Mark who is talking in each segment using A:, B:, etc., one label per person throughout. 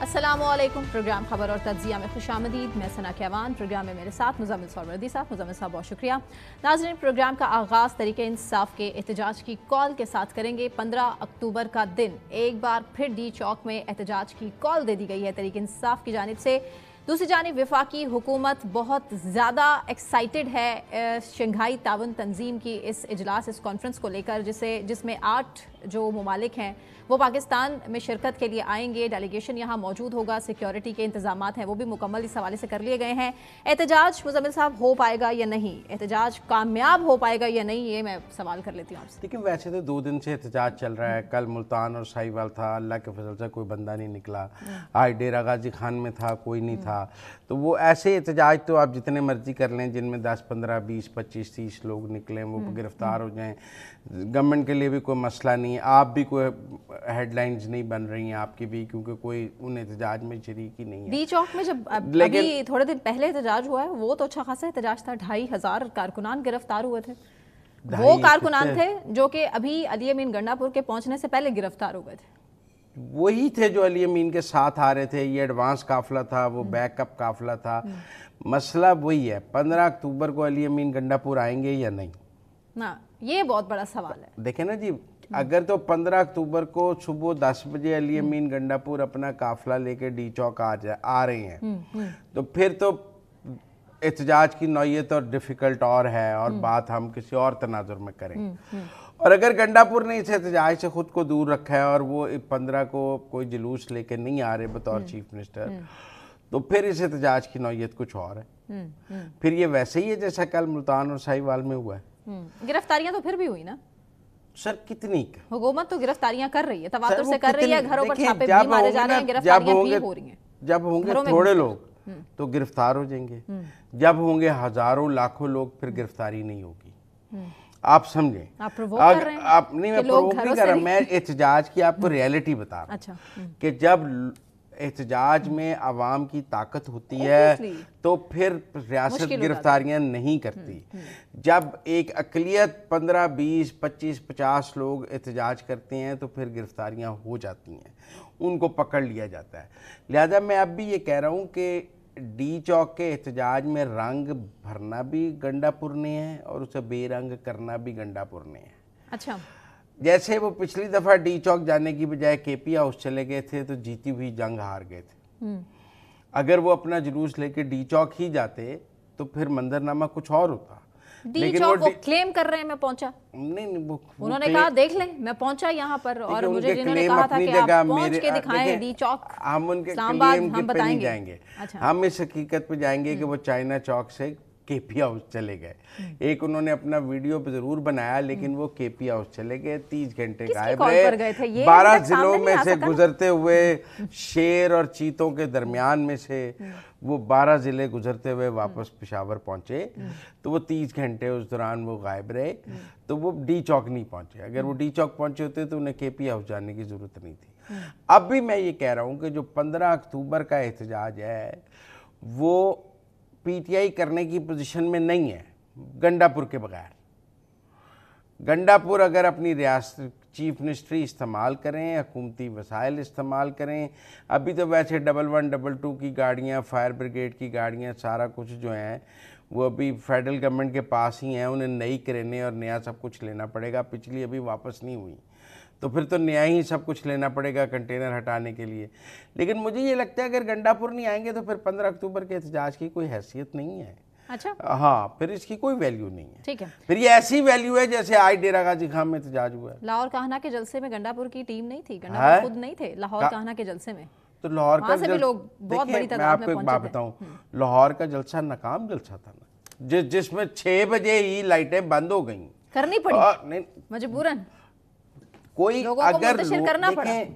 A: अस्सलामुअलैकुम। प्रोग्राम खबर और तज्जिया में खुशामदीद। मैं सना कहवान। प्रोग्राम में मेरे साथ मुज़म्मिल सरवरदी साहब। मुज़म्मिल साहब बहुत शुक्रिया। नाज़रीन, प्रोग्राम का आगाज़ तरीके इंसाफ के एहतजाज की कॉल के साथ करेंगे। 15 अक्टूबर का दिन एक बार फिर डी चौक में एहतजाज की कॉल दे दी गई है तरीके इंसाफ की जानिब से। दूसरी जानिब वफाकी हुकूमत बहुत ज़्यादा एक्साइटेड है शंघाई ताउन तंजीम की इस इजलास, इस कॉन्फ्रेंस को लेकर, जिसमें 8 जो ममालिक हैं वो पाकिस्तान में शिरकत के लिए आएंगे। डेलीगेशन यहाँ मौजूद होगा। सिक्योरिटी के इंतजाम हैं वो भी मुकम्मल इस हवाले से कर लिए गए हैं। एहतजाज मुज़म्मिल साहब हो पाएगा या नहीं, एहतजाज कामयाब हो पाएगा या नहीं, ये मैं सवाल कर लेती हूँ आपसे।
B: लेकिन वैसे तो 2 दिन से एहतजाज चल रहा है। कल मुल्तान और साहिवाल था, अल्लाह के फजल से कोई बंदा नहीं निकला। आज डेरा गाजी खान में था, कोई नहीं था। तो वो ऐसे एहतजाज तो आप जितने मर्जी कर लें, जिनमें 10, 15, 20, 25, 30 लोग निकलें, वो गिरफ्तार हो जाएं, गवर्नमेंट के लिए भी कोई मसला नहीं है। आप भी कोई हेडलाइंस नहीं बन रही हैं आपकी भी, क्योंकि कोई उन एहतजाज में शरीक ही नहीं है।
A: डी चौक में जब अभी थोड़े दिन पहले एहतजाज हुआ है, वो तो अच्छा खासा एहतजाज था। 2500 कारकुनान गिरफ्तार हुए थे। वो कारकुनान थे जो कि अभी अली अमीन गंडापुर के पहुंचने से पहले गिरफ्तार हो गए थे।
B: वही थे जो अली अमीन के साथ आ रहे थे। ये एडवांस काफिला था, वो बैकअप काफिला था। मसला वही है, 15 अक्टूबर को अली अमीन गंडापुर आएंगे या नहीं
A: ना, ये बहुत बड़ा सवाल है।
B: देखें ना जी, अगर तो 15 अक्टूबर को सुबह 10 बजे अली अमीन गंडापुर अपना काफिला लेके डी चौक आ रहे हैं, तो फिर तो एहतजाज की नौयत और डिफ़िकल्ट और है, और बात हम किसी और तनाजुर में करेंगे। और अगर गंडापुर ने इस एहतजाज से खुद को दूर रखा है और वो 15 को कोई जुलूस लेके नहीं आ रहे बतौर चीफ मिनिस्टर, तो फिर इस एहतजाज की नौयत कुछ और है। फिर ये वैसे ही है जैसा कल मुल्तान और साहिवाल में हुआ है।
A: गिरफ्तारियां तो फिर भी हुई ना
B: सर, कितनी
A: हुकूमत तो गिरफ्तारियां कर रही है, तवातुर से कर रही है। घरों पर छापे भी मारे जा रहे हैं, गिरफ्तारियां भी हो रही हैं।
B: जब होंगे थोड़े लोग तो गिरफ्तार हो जाएंगे, जब होंगे हजारों लाखों लोग फिर गिरफ्तारी नहीं होगी। आप समझें,
A: आप प्रोवोक कर रहे हैं।
B: आप नहीं, मैं प्रोवोक नहीं कर रहा, मैं एहतजाज की आपको रियलिटी बता रहा हूँ कि जब एहतजाज में आवाम की ताकत होती है तो फिर रियासत गिरफ्तारियां नहीं करती। जब एक अकलियत 15, 20, 25, 50 लोग एहतजाज करते हैं तो फिर गिरफ्तारियां हो जाती हैं, उनको पकड़ लिया जाता है। लिहाजा मैं अब भी ये कह रहा हूँ कि डी चौक के एहतजाज में रंग भरना भी गंडापुर ने है और उसे बेरंग करना भी गंडापुर ने है।
A: अच्छा,
B: जैसे वो पिछली दफ़ा डी चौक जाने की बजाय केपी हाउस चले गए थे तो जीती हुई जंग हार गए थे। अगर वो अपना जुलूस लेके डी चौक ही जाते तो फिर मंजरनामा कुछ और होता।
A: डी चौक वो क्लेम कर रहे हैं मैं पहुंचा
B: नहीं, वो
A: उन्होंने कहा देख ले मैं पहुंचा यहाँ पर, और मुझे जिन्होंने कहा था कि आप पहुंच के दिखाएं डी चौक,
B: हम उनके क्लेम के पे नहीं जाएंगे।
A: अच्छा।
B: हम इस हकीकत पे जाएंगे कि वो चाइना चौक से केपी हाउस चले गए। एक उन्होंने अपना वीडियो जरूर बनाया, लेकिन वो केपी हाउस चले गए, 30 घंटे गायब रहे। 12 जिलों में से गुजरते हुए शेर और चीतों के दरमियान में से वो 12 जिले गुजरते हुए वापस पेशावर पहुंचे, तो वो 30 घंटे उस दौरान वो गायब रहे। तो वो डी चौक नहीं पहुंचे। अगर वो डी चौक पहुंचे होते तो उन्हें केपी हाउस जाने की जरूरत नहीं थी। अब भी मैं ये कह रहा हूँ कि जो 15 अक्टूबर का एहतजाज है वो पीटीआई करने की पोजीशन में नहीं है गंडापुर के बगैर। गंडापुर अगर अपनी रियासत चीफ मिनिस्ट्री इस्तेमाल करें, हुकूमती वसाइल इस्तेमाल करें, अभी तो वैसे 11, 22 की गाड़ियाँ, फायर ब्रिगेड की गाड़ियाँ, सारा कुछ जो है वो अभी फेडरल गवर्नमेंट के पास ही हैं। उन्हें नई क्रेनें और नया सब कुछ लेना पड़ेगा, पिछली अभी वापस नहीं हुई, तो फिर तो नया ही सब कुछ लेना पड़ेगा कंटेनर हटाने के लिए। लेकिन मुझे ये लगता है अगर गंडापुर नहीं आएंगे तो फिर 15 अक्टूबर के एहतजाज की कोई हैसियत नहीं है।
A: अच्छा,
B: हाँ, फिर इसकी कोई वैल्यू नहीं है।
A: ठीक है,
B: फिर ये ऐसी वैल्यू है जैसे आज डेरा गाजी खान में एहतजाज हुआ है।
A: लाहौर काहना के जलसे में गंडापुर की टीम नहीं थी, गंडापुर खुद नहीं थे लाहौर काहना के जलसे में।
B: तो लाहौर का
A: भी लोग बहुत बड़ी तादाद में
B: आपको एक बात बताऊं, लाहौर का जलसा नाकाम जलसा था ना, जिसमें 6 बजे ही लाइटें बंद हो गई,
A: करनी पड़ी मजबूरन।
B: कोई अगर देखें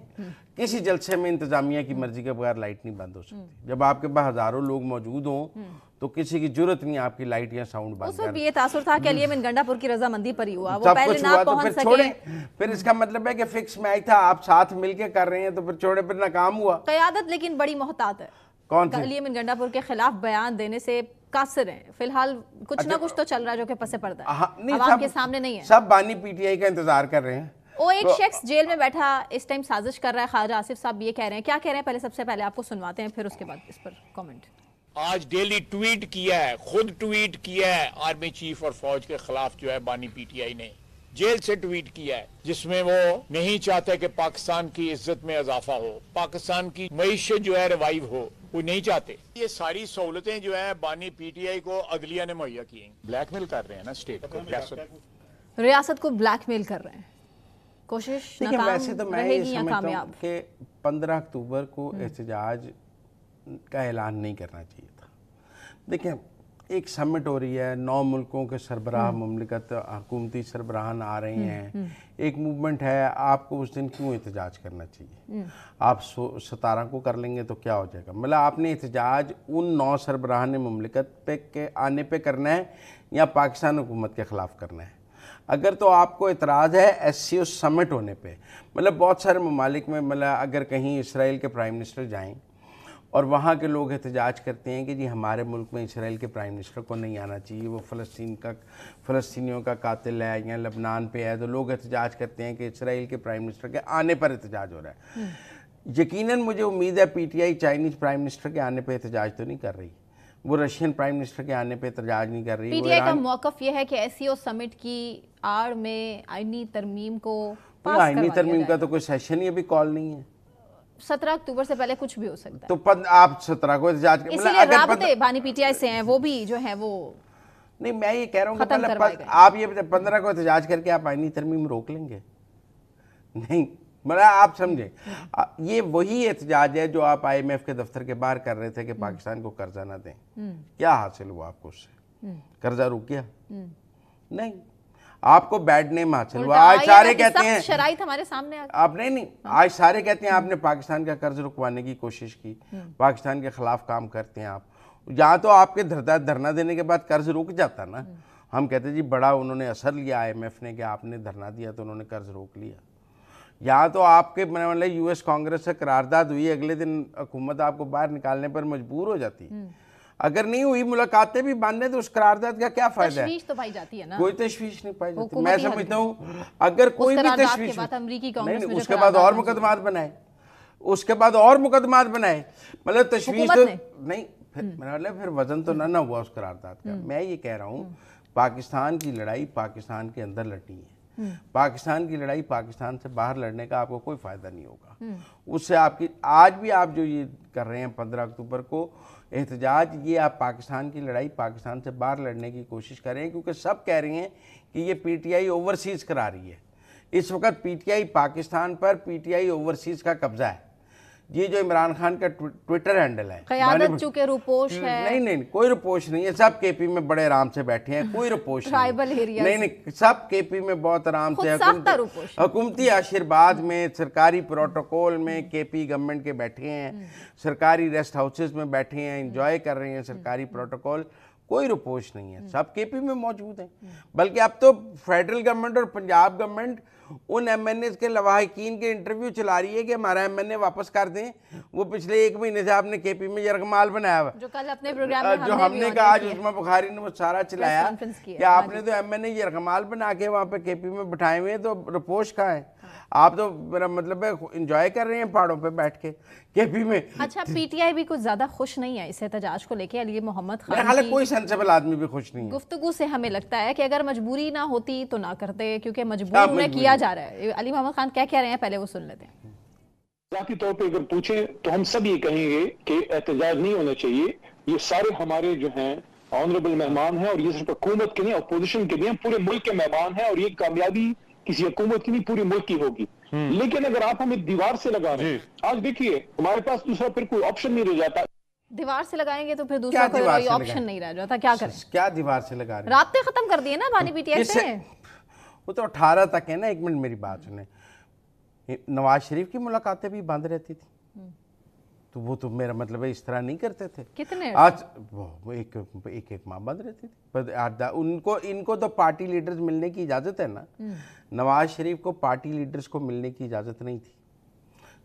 B: किसी जलसे में इंतजामिया की मर्जी के बगैर लाइट नहीं बंद हो सकती। जब आपके पास हजारों लोग मौजूद हों तो किसी की जरूरत नहीं आपकी लाइट या साउंड बंद करने।
A: ये तासुर था कि अली अमीन गंडापुर की रजामंदी पर ही हुआ, वो पहले ना पहुंच सके।
B: फिर इसका मतलब है कि फिक्स मैच था, आप साथ मिलके कर रहे हैं, तो फिर छोड़े फिर नाकाम हुआ।
A: क़यादत लेकिन बड़ी मोहतात है।
B: कौन सी?
A: अली अमीन गंडापुर के खिलाफ बयान देने से कासिर है। फिलहाल कुछ ना कुछ तो चल रहा है जो कि पसे पर्दा है, आवाम के सामने नहीं है।
B: सब बानी पीटीआई का इंतजार कर रहे हैं।
A: वो एक शख्स जेल में बैठा इस टाइम साजिश कर रहा है, ख्वाजा आसिफ साहब ये कह रहे हैं, क्या कह रहे हैं? पहले सबसे पहले आपको सुनवाते हैं, फिर उसके बाद इस पर कमेंट।
C: आज डेली ट्वीट किया है, खुद ट्वीट किया है आर्मी चीफ और फौज के खिलाफ जो है बानी पीटीआई ने जेल से ट्वीट किया है, जिसमें वो नहीं चाहते कि पाकिस्तान की इज्जत में इजाफा हो, पाकिस्तान की मईशत जो है रिवाइव हो, वो नहीं चाहते। ये सारी सहूलतें जो है बानी पीटीआई को अदलिया ने मुहैया की हैं। ब्लैकमेल कर रहे हैं ना स्टेट को,
A: रियासत को ब्लैकमेल कर रहे हैं। कोशिश नाकाम
B: वैसे तो मैं
A: रहेगी या कामयाब?
B: कि 15 अक्टूबर को एहतजाज का ऐलान नहीं करना चाहिए था। देखिए, एक समिट हो रही है, 9 मुल्कों के सरबराह मुमलिकत हुकूमती सरबराहान आ रहे हैं, एक मूवमेंट है, आपको उस दिन क्यों एहतजाज करना चाहिए? आप 17 को कर लेंगे तो क्या हो जाएगा? मतलब आपने एहतजाज उन 9 सरबराहान मुमलिकत पे के आने पे करना है या पाकिस्तान हुकूमत के ख़िलाफ़ करना है? अगर तो आपको इतराज़ है SCO समिट होने पे, मतलब बहुत सारे ममालिक में, मतलब अगर कहीं इसराइल के प्राइम मिनिस्टर जाएं और वहाँ के लोग एहतजाज करते हैं कि जी हमारे मुल्क में इसराइल के प्राइम मिनिस्टर को नहीं आना चाहिए, वो फ़लस्तीनियों का कातिल है या लबनान पे है, तो लोग एहतजाज करते हैं कि इसराइल के प्राइम मिनिस्टर के आने पर एहतजाज हो रहा है। यकीनन मुझे उम्मीद है PTI चाइनीज़ प्राइम मिनिस्टर के आने पर एहतजाज तो नहीं कर रही, वो रशियन प्राइम मिनिस्टर के आने पे एहतजाज नहीं कर रही।
A: PTI का मौक़िफ़ ये है कि SCO समिट की आड़ में आईनी तरमीम को पास
B: आईनी तरमीम का तो कोई सेशन ही अभी कॉल नहीं है।
A: 17 अक्टूबर से पहले कुछ भी हो सकता है।
B: तो आप 17 को एहतजाज कर,
A: मतलब अगर राबते बानी PTI से हैं, वो भी जो है वो
B: नहीं, मैं ये कह रहा हूँ कि आप ये 15 को एहतजाज करके आप आईनी तरमीम रोक लेंगे? नहीं, मतलब आप समझे, ये वही एहतजाज है जो आप IMF के दफ्तर के बाहर कर रहे थे कि पाकिस्तान को कर्जा ना दें। क्या हासिल हुआ आपको उससे? कर्जा रुक गया? नहीं, आपको बैड नेम हासिल हुआ। आज सारे कहते हैं
A: शराइत हमारे सामने
B: आप नहीं, आज सारे कहते हैं आपने पाकिस्तान का कर्ज रुकवाने की कोशिश की, पाकिस्तान के खिलाफ काम करते हैं आप। यहाँ तो आपके धरना देने के बाद कर्ज रुक जाता ना, हम कहते जी बड़ा उन्होंने असर लिया IMF ने कि आपने धरना दिया तो उन्होंने कर्ज रोक लिया। यहाँ तो आपके मतलब US कांग्रेस से करारदाद हुई, अगले दिन हुकूमत आपको बाहर निकालने पर मजबूर हो जाती। अगर नहीं हुई, मुलाकातें भी बांधने, तो उस करारदाद का क्या फायदा है?
A: तशवीश तो पाई जाती है ना?
B: कोई तशवीश नहीं पाई जाती। मैं समझता हूँ अगर कोई भी तशवीश नहीं, उसके बाद और मुकदमात बनाए, उसके बाद और मुकदमात बनाए, मतलब तशवीश तो नहीं, फिर मतलब फिर वजन तो ना हुआ उस करारदाद का। मैं ये कह रहा हूँ, पाकिस्तान की लड़ाई पाकिस्तान के अंदर लड़नी है, पाकिस्तान की लड़ाई पाकिस्तान से बाहर लड़ने का आपको कोई फायदा नहीं होगा। उससे आपकी आज भी आप जो ये कर रहे हैं 15 अक्टूबर को एहतजाज, ये आप पाकिस्तान की लड़ाई पाकिस्तान से बाहर लड़ने की कोशिश कर रहे हैं, क्योंकि सब कह रहे हैं कि ये PTI ओवरसीज़ करा रही है। इस वक्त PTI पाकिस्तान पर PTI ओवरसीज़ का कब्जा है। ये जो इमरान खान का ट्विटर हैंडल है,
A: क़यादत चूंकि रुपोश है,
B: नहीं, कोई रुपोश नहीं है, सब KP में बड़े आराम से बैठे हैं, कोई रुपोश नहीं, सब KP में बहुत आराम से हुकूमती आशीर्वाद में, सरकारी प्रोटोकॉल में KP गवर्नमेंट के बैठे हैं, सरकारी रेस्ट हाउसेस में बैठे हैं, एंजॉय कर रहे हैं सरकारी प्रोटोकॉल, कोई रुपोश नहीं है, सब KP में मौजूद हैं। बल्कि अब तो फेडरल गवर्नमेंट और पंजाब गवर्नमेंट उन MNAs के लवाहिकीन के इंटरव्यू चला रही है कि हमारा MNA वापस कर दें। वो पिछले 1 महीने से आपने KP में यरगमाल बनाया हुआ,
A: जो कल अपने प्रोग्राम में
B: जो हमने कहा, आज उस्मा बुखारी ने वो सारा चलाया कि आपने तो MNA यरगमाल बना के वहाँ पे KP में बिठाए हुए, तो रिपोर्ट कहाँ है? आप तो मेरा मतलब है एंजॉय कर रहे हैं पहाड़ों पे बैठ के KP में।
A: अच्छा, PTI भी कुछ ज्यादा खुश नहीं है इस एहतजाज को लेके। अली मोहम्मद खान,
B: हालांकि कोई सेंसिबल आदमी भी खुश नहीं है।
A: गुफ्तगू से हमें लगता है कि अगर मजबूरी ना होती तो ना करते, क्योंकि मजबूर उन्हें किया जा रहा है। अली मोहम्मद खान क्या कह रहे हैं, पहले वो सुन लेते हैं।
D: जाती तौर पे अगर पूछें तो हम सब ये कहेंगे कि एहतजाज नहीं होना चाहिए। ये सारे हमारे जो हैं ऑनरेबल मेहमान हैं, और ये सिर्फ हुकूमत के नहीं, अपोजिशन के नहीं, पूरे मुल्क के मेहमान हैं, और ये कामयाबी किसी हुकूमत की नहीं, पूरी मुल्क की होगी। लेकिन अगर आप हमें दीवार से लगा रहे हैं, आज देखिए हमारे पास दूसरा फिर कोई ऑप्शन नहीं रह जाता।
A: दीवार से लगाएंगे तो फिर दूसरा कोई ऑप्शन नहीं रह जाता, क्या करें?
B: क्या दीवार से लगा रहे हैं?
A: राब्ते खत्म कर दिए ना बानी PTI से।
B: वो तो 18 तक है ना। 1 मिनट मेरी बात सुने, नवाज शरीफ की मुलाकातें भी बंद रहती थी, तो वो तो मेरा मतलब है इस तरह नहीं करते थे।
A: कितने
B: आज वो एक माह बंद रहती थी, पर इनको तो पार्टी लीडर्स मिलने की इजाज़त है ना। नवाज शरीफ को पार्टी लीडर्स को मिलने की इजाज़त नहीं थी,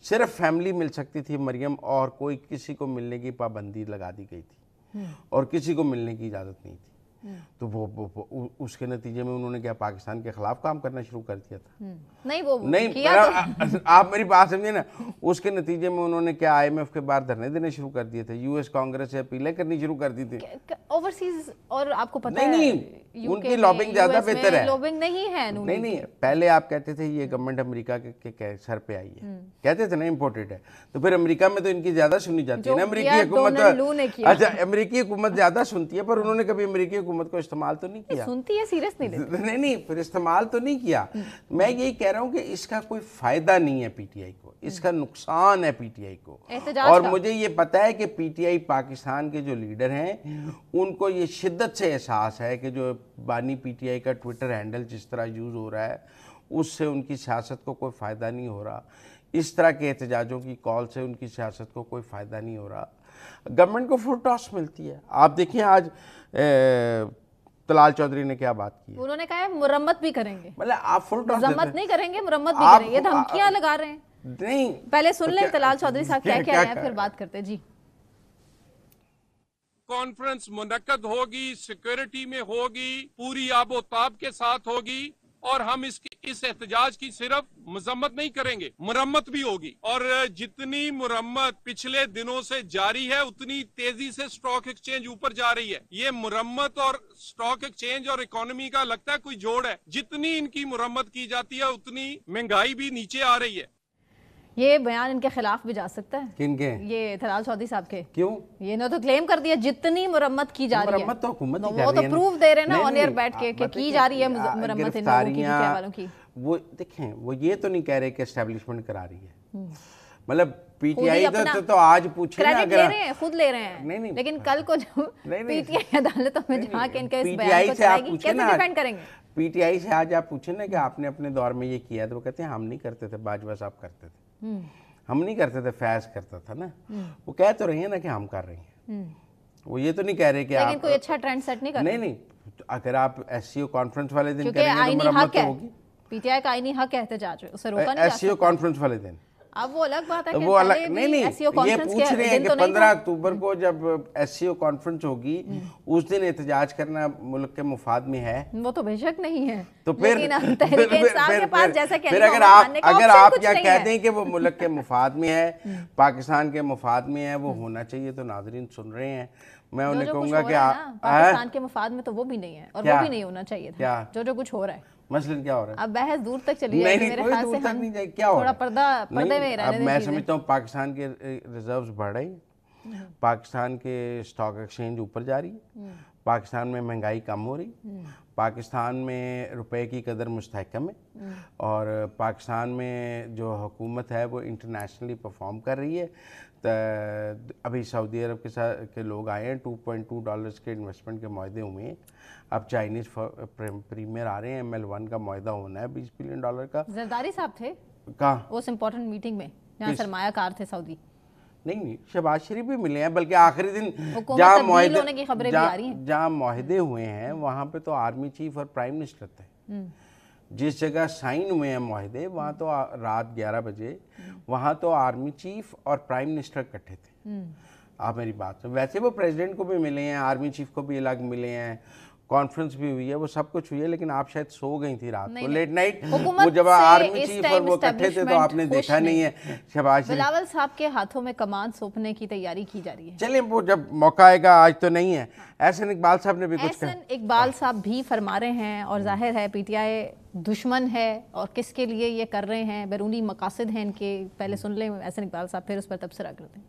B: सिर्फ फैमिली मिल सकती थी, मरियम, और कोई किसी को मिलने की पाबंदी लगा दी गई थी, और किसी को मिलने की इजाज़त नहीं थी। तो वो उसके नतीजे में उन्होंने क्या पाकिस्तान के खिलाफ काम करना शुरू कर दिया था?
A: नहीं, वो
B: नहीं
A: किया
B: आप मेरी बात समझे ना। उसके नतीजे में उन्होंने क्या IMF के बाहर धरने देने शुरू कर दिए थे, US कांग्रेस से अपीलें करनी शुरू कर दी थी।
A: ओवरसीज और आपको पता
B: नहीं,
A: है
B: उनकी लॉबिंग ज्यादा बेहतर है।
A: लॉबिंग नहीं है।
B: नहीं, पहले आप कहते थे ये गवर्नमेंट अमेरिका के सर पे आई है, कहते थे ना इम्पोर्टेड है, तो फिर अमेरिका में तो इनकी ज्यादा सुनी जाती है ना। अमेरिकी हुकूमत, अच्छा अमेरिकी हुकूमत ज्यादा सुनती है, पर उन्होंने कभी अमेरिकी हुकूमत को इस्तेमाल तो नहीं किया।
A: सुनती है, सीरियस नहीं लेती।
B: नहीं, फिर इस्तेमाल तो नहीं किया। मैं यही कह रहा हूँ कि इसका कोई फायदा नहीं है PTI को, इसका नुकसान है PTI को। और मुझे ये पता है कि PTI पाकिस्तान के जो लीडर हैं उनको ये शिद्दत से एहसास है कि जो बानी PTI का ट्विटर हैंडल जिस तरह यूज़ हो रहा है उससे उनकी सियासत को कोई फ़ायदा नहीं हो रहा। इस तरह के एहतजाजों की कॉल से उनकी सियासत को कोई फ़ायदा नहीं हो रहा। गवर्नमेंट को फुल टॉस मिलती है। आप देखिए आज तलाल चौधरी ने क्या बात की है,
A: उन्होंने कहा है मुरम्मत भी करेंगे।
B: मतलब आप फुल टॉस
A: मरम्मत नहीं करेंगे, मुरम्मत भी करेंगे, ये धमकियां लगा रहे हैं।
B: नहीं,
A: पहले सुन लें तलाल चौधरी साहब क्या कह रहे हैं, फिर बात करते हैं। जी,
E: कॉन्फ्रेंस मुनक्कद होगी, सिक्योरिटी में होगी, पूरी आबोताब के साथ होगी, और हम इस एहतजाज की सिर्फ मजम्मत नहीं करेंगे, मुरम्मत भी होगी। और जितनी मुरम्मत पिछले दिनों से जारी है उतनी तेजी से स्टॉक एक्सचेंज ऊपर जा रही है। ये मुरम्मत और स्टॉक एक्सचेंज और इकोनॉमी का लगता है कोई जोड़ है। जितनी इनकी मुरम्मत की जाती है उतनी महंगाई भी नीचे आ रही है।
A: ये बयान इनके खिलाफ भी जा सकता है।
B: किनके? ये
A: तलाल चौधरी साहब के।
B: क्यों?
A: ये ना तो क्लेम कर दिया जितनी मुरम्मत की जा रही है,
B: मुरम्मत तो हुकूमत ही कर
A: वो
B: रही
A: तो
B: है,
A: प्रूफ दे रहे हैं ना ऑन एयर बैठ के कि की जा रही है मुरम्मत इन लोगों की, PTI वालों की।
B: वो देखें, वो ये तो नहीं कह रहे कि एस्टेब्लिशमेंट करा रही है, मतलब PTI तो आज पूछे ना,
A: क्रेडिट ले रहे हैं, खुद ले रहे हैं। नहीं, लेकिन कल को जब PTI अदालतों में जाके इनके इस बयान को चलाएगी, कैसे डिफेंड करेंगे?
B: PTI से आज आप पूछे ना कि आपने अपने दौर में ये किया, तो वो कहते हैं हम नहीं करते थे, बाजवा साहब करते थे, हम नहीं करते थे, फैज करता था ना। वो कह तो रही है ना कि हम कर रही हैं, वो ये तो नहीं कह रहे कि
A: लेकिन कोई अच्छा ट्रेंड सेट नहीं कर रहे।
B: नहीं, अगर आप SCO कॉन्फ्रेंस वाले दिन करेंगे तो मुरम्मत तो होगी।
A: PTI का आईनी हक है एहतजाज, उसे रोका नहीं जा सकता।
B: SCO कॉन्फ्रेंस वाले दिन
A: अब वो अलग बात है कि
B: वो अलग नहीं, ये
A: पूछ
B: रहे हैं कि 15 अक्टूबर को जब SCO कॉन्फ्रेंस होगी उस दिन एहतजाज करना मुल्क के मुफाद में है।
A: वो तो बेशक नहीं है,
B: तो फिर
A: अगर
B: आप या कहते हैं कि वो मुल्क के मुफाद में है, पाकिस्तान के मुफाद में है, वो होना चाहिए। तो नाजरीन सुन रहे हैं, मैं उन्हें कहूँगा कि
A: पाकिस्तान के मुफाद में तो वो भी नहीं है और वो भी नहीं होना चाहिए था। जो कुछ हो रहा है,
B: मसलन क्या हो रहा है,
A: अब बहस दूर तक चली जाएगी मेरे ख्याल से। हम
B: नहीं जाए, क्या हो रहा है,
A: पर्दे में रहने दें।
B: मैं समझता हूँ पाकिस्तान के रिजर्व्स बढ़ रही, पाकिस्तान के स्टॉक एक्सचेंज ऊपर जा रही, पाकिस्तान में महंगाई कम हो रही, पाकिस्तान में रुपए की कदर मुस्तहकम है, और पाकिस्तान में जो हुकूमत है वो इंटरनेशनली परफॉर्म कर रही है। तो अभी सऊदी अरब के लोग आए हैं, $2.2 के इन्वेस्टमेंट के मुआहदे हुए हैं। अब चाइनीज प्रीमियर आ रहे हैं, ML1 का मुआहदा होना है $20 बिलियन का।
A: जरदारी साहब थे
B: कहाँ
A: उस इम्पोर्टेंट मीटिंग में जहाँ सरमायाकार थे सऊदी?
B: नहीं, शहबाज शरीफ भी मिले हैं, बल्कि आखिरी दिन जहाँ मुआहदे हुए हैं वहाँ पे तो आर्मी चीफ और प्राइम मिनिस्टर थे। जिस जगह साइन हुए हैं मुआहदे वहाँ तो रात 11 बजे वहाँ तो आर्मी चीफ और प्राइम मिनिस्टर इकट्ठे थे। आप मेरी बात सुन, वैसे वो प्रेसिडेंट को भी मिले हैं, आर्मी चीफ को भी अलग मिले हैं, कॉन्फ्रेंस भी हुई है, वो सब कुछ हुई है, लेकिन आप शायद सो गई थी रात को लेट नाइट। वो जब आर्मी चीफ और वो इकट्ठे थे तो आपने देखा नहीं है। शहबाज
A: बिलावल साहब के हाथों में कमान सौंपने की तैयारी की जा रही है।
B: चलिए वो जब मौका आएगा, आज तो नहीं है। एहसन इकबाल साहब ने भी कुछ कहा।
A: एहसन इकबाल साहब भी फरमा रहे हैं, और जाहिर है PTI दुश्मन है और किसके लिए ये कर रहे हैं, बैरूनी मकासद हैं इनके। पहले सुन लें एहसन इकबाल साहब, फिर उस पर तबसरा करते हैं।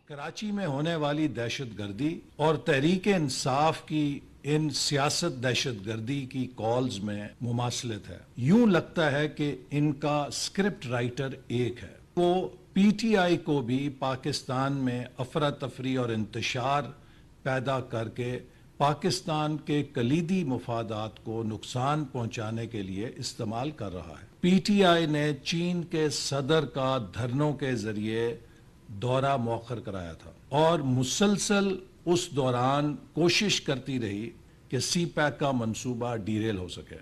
F: कराची में होने वाली दहशतगर्दी और तहरीक इंसाफ की इन सियासत दहशतगर्दी की कॉल्स में मुमासलत है। यूं लगता है कि इनका स्क्रिप्ट राइटर एक है। वो PTI को भी पाकिस्तान में अफरा तफरी और इंतशार पैदा करके पाकिस्तान के कलीदी मुफादात को नुकसान पहुंचाने के लिए इस्तेमाल कर रहा है। PTI ने चीन के सदर का धरनों के जरिए दौरा मौखर कराया था और मुसलसल उस दौरान कोशिश करती रही कि CPEC का मंसूबा डीरेल हो सके।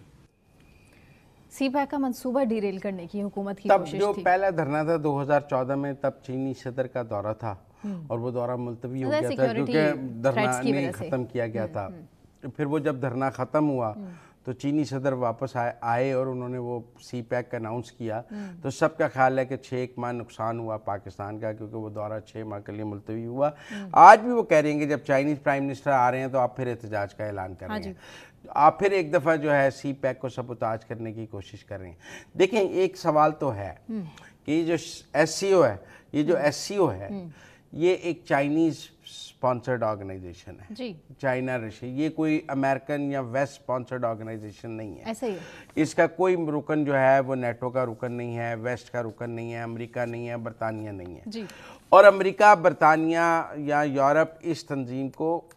A: CPEC का मंसूबा डीरेल करने की हुकूमत की कोशिश थी।
B: जो पहला धरना था 2014 में, तब चीनी सदर का दौरा था और वो दौरा मुलतवी हो गया था क्योंकि धरना नहीं खत्म किया गया था। फिर वो जब धरना ख़त्म हुआ तो चीनी सदर वापस आए और उन्होंने वो सी पैक का अनाउंस किया। तो सबका ख्याल है कि 6 माह नुकसान हुआ पाकिस्तान का, क्योंकि वो दौरा 6 माह के लिए मुलतवी हुआ। आज भी वो कह रहे हैं कि जब चाइनीज़ प्राइम मिनिस्टर आ रहे हैं तो आप फिर एहतजाज का ऐलान कर रहे हैं। आप फिर एक दफ़ा जो है सी पैक को सबूताज करने की कोशिश कर रहे हैं। देखें, एक सवाल तो है कि ये जो SCO है, ये जो SCO है, ये एक चाइनीज़ स्पॉन्सर्ड ऑर्गेनाइजेशन है जी। चाइना रशिया, ये कोई अमेरिकन या वेस्ट स्पॉन्सर्ड ऑर्गेनाइजेशन नहीं है। ऐसे ही इसका कोई रुकन जो है वो नेटो का रुकन नहीं है, वेस्ट का रुकन नहीं है, अमेरिका नहीं है, बरतानिया नहीं है जी। और अमेरिका, बरतानिया या यूरोप इस तंजीम को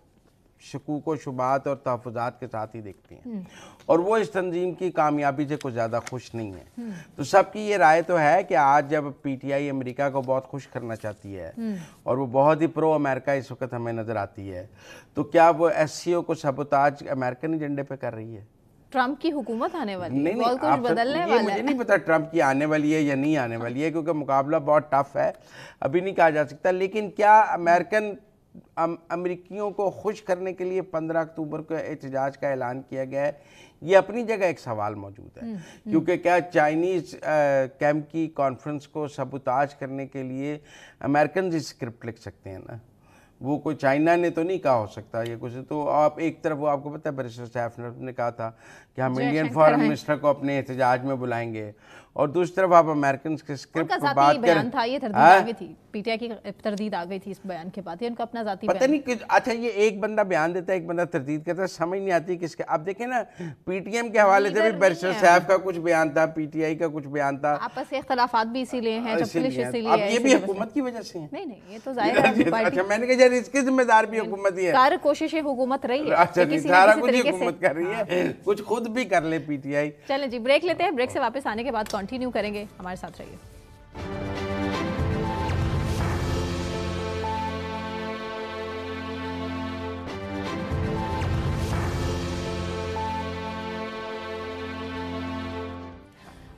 B: शकूक व शुबात और तहफ़्फ़ुज़ात के साथ ही देखते हैं और वो इस तंजीम की कामयाबी से कुछ ज़्यादा खुश नहीं है। तो सबकी ये राय तो है कि आज जब PTI अमेरिका को बहुत खुश करना चाहती है और वो बहुत ही प्रो अमेरिका इस वक्त हमें नज़र आती है, तो क्या वो SCO को सबूताज अमेरिकन एजेंडे पे कर रही है?
A: ट्रंप की हुकूमत आने वाली है,
B: नहीं,
A: कुछ बदलने वाला है।
B: मुझे नहीं पता ट्रंप की आने वाली है या नहीं आने वाली है, क्योंकि मुकाबला बहुत टफ है, अभी नहीं कहा जा सकता। लेकिन क्या अमेरिकियों को खुश करने के लिए 15 अक्टूबर को एहतजाज का ऐलान किया गया है, ये अपनी जगह एक सवाल मौजूद है। क्योंकि क्या चाइनीज़ कैंप की कॉन्फ्रेंस को सबूताज करने के लिए अमेरिकन ही स्क्रिप्ट लिख सकते हैं ना, वो कोई चाइना ने तो नहीं कहा हो सकता ये कुछ। तो आप एक तरफ वो आपको पता है बैरिस्टर सैफ ने कहा था कि हम इंडियन फॉरेन मिनिस्टर को अपने एहतजाज में बुलाएंगे, और दूसरी तरफ आप अमेरिकन के स्क्रिप्ट पर बात करें।
A: था ये तरदीद आ गई थी, PTI की तरदीद आ गई थी इस बयान के बाद, ये उनका अपना जाती
B: पता नहीं कि अच्छा ये एक बंदा बयान देता है, एक बंदा तरदीद करता है, समझ नहीं आती किसके। आप देखें ना, PTM के हवाले से भी बैरिस्टर साहब का कुछ बयान था, PTI का कुछ बयान था,
A: आपस के इख्तलाफात भी इसीलिए हैं,
B: अब ये भी हुकूमत की वजह से है।
A: नहीं नहीं, ये तो जाहिर है।
B: अच्छा, मैंने कहा यार इसकी जिम्मेदार भी हुकूमत ही है,
A: सारी कोशिशें हुकूमत रही है।
B: अच्छा, सारा कुछ हुकूमत कर रही है, कुछ खुद भी कर ले PTI।
A: चलें जी, ब्रेक लेते हैं, ब्रेक से वापस आने के बाद कंटिन्यू करेंगे, हमारे साथ रहिए।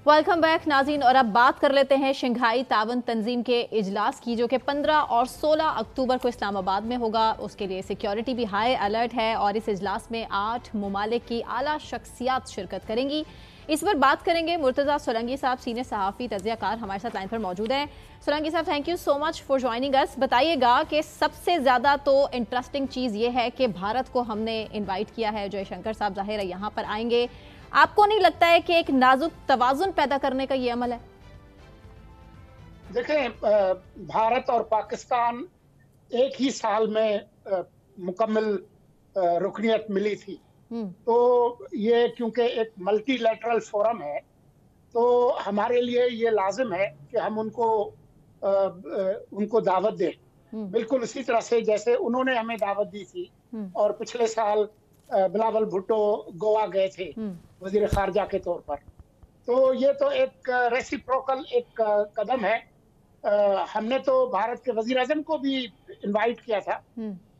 A: वेलकम बैक नाज़रीन, और अब बात कर लेते हैं शंघाई तावन तंजीम के इजलास की, जो कि 15 और 16 अक्टूबर को इस्लामाबाद में होगा। उसके लिए सिक्योरिटी भी हाई अलर्ट है और इस इजलास में 8 ममालिक की आला शख्सियात शिरकत करेंगी। इस पर बात करेंगे मुर्तज़ा सोलंकी साहब, सीनियर सहाफ़ी तज़कियाकार हमारे साथ लाइन पर मौजूद हैं। सोलंकी साहब, thank you so much for joining us. बताइएगा कि सबसे ज़्यादा तो इंटरेस्टिंग चीज़ ये है कि भारत को हमने इन्वाइट किया है, जयशंकर साहब ज़ाहिर है यहाँ पर आएंगे। आपको नहीं लगता है कि एक नाजुक तवाज़ुन पैदा करने का ये अमल है?
G: देखें, भारत और पाकिस्तान एक ही साल में मुकम्मल रुकनियत मिली थी, तो ये क्योंकि एक मल्टीलैटरल फोरम है, तो हमारे लिए ये लाजिम है कि हम उनको दावत दें, बिल्कुल उसी तरह से जैसे उन्होंने हमें दावत दी थी। और पिछले साल बिलावल भुट्टो गोवा गए थे वजीर खारजा के तौर पर, तो ये तो एक रेसिप्रोकल एक कदम है। हमने तो भारत के वजीर आजम को भी इनवाइट किया था,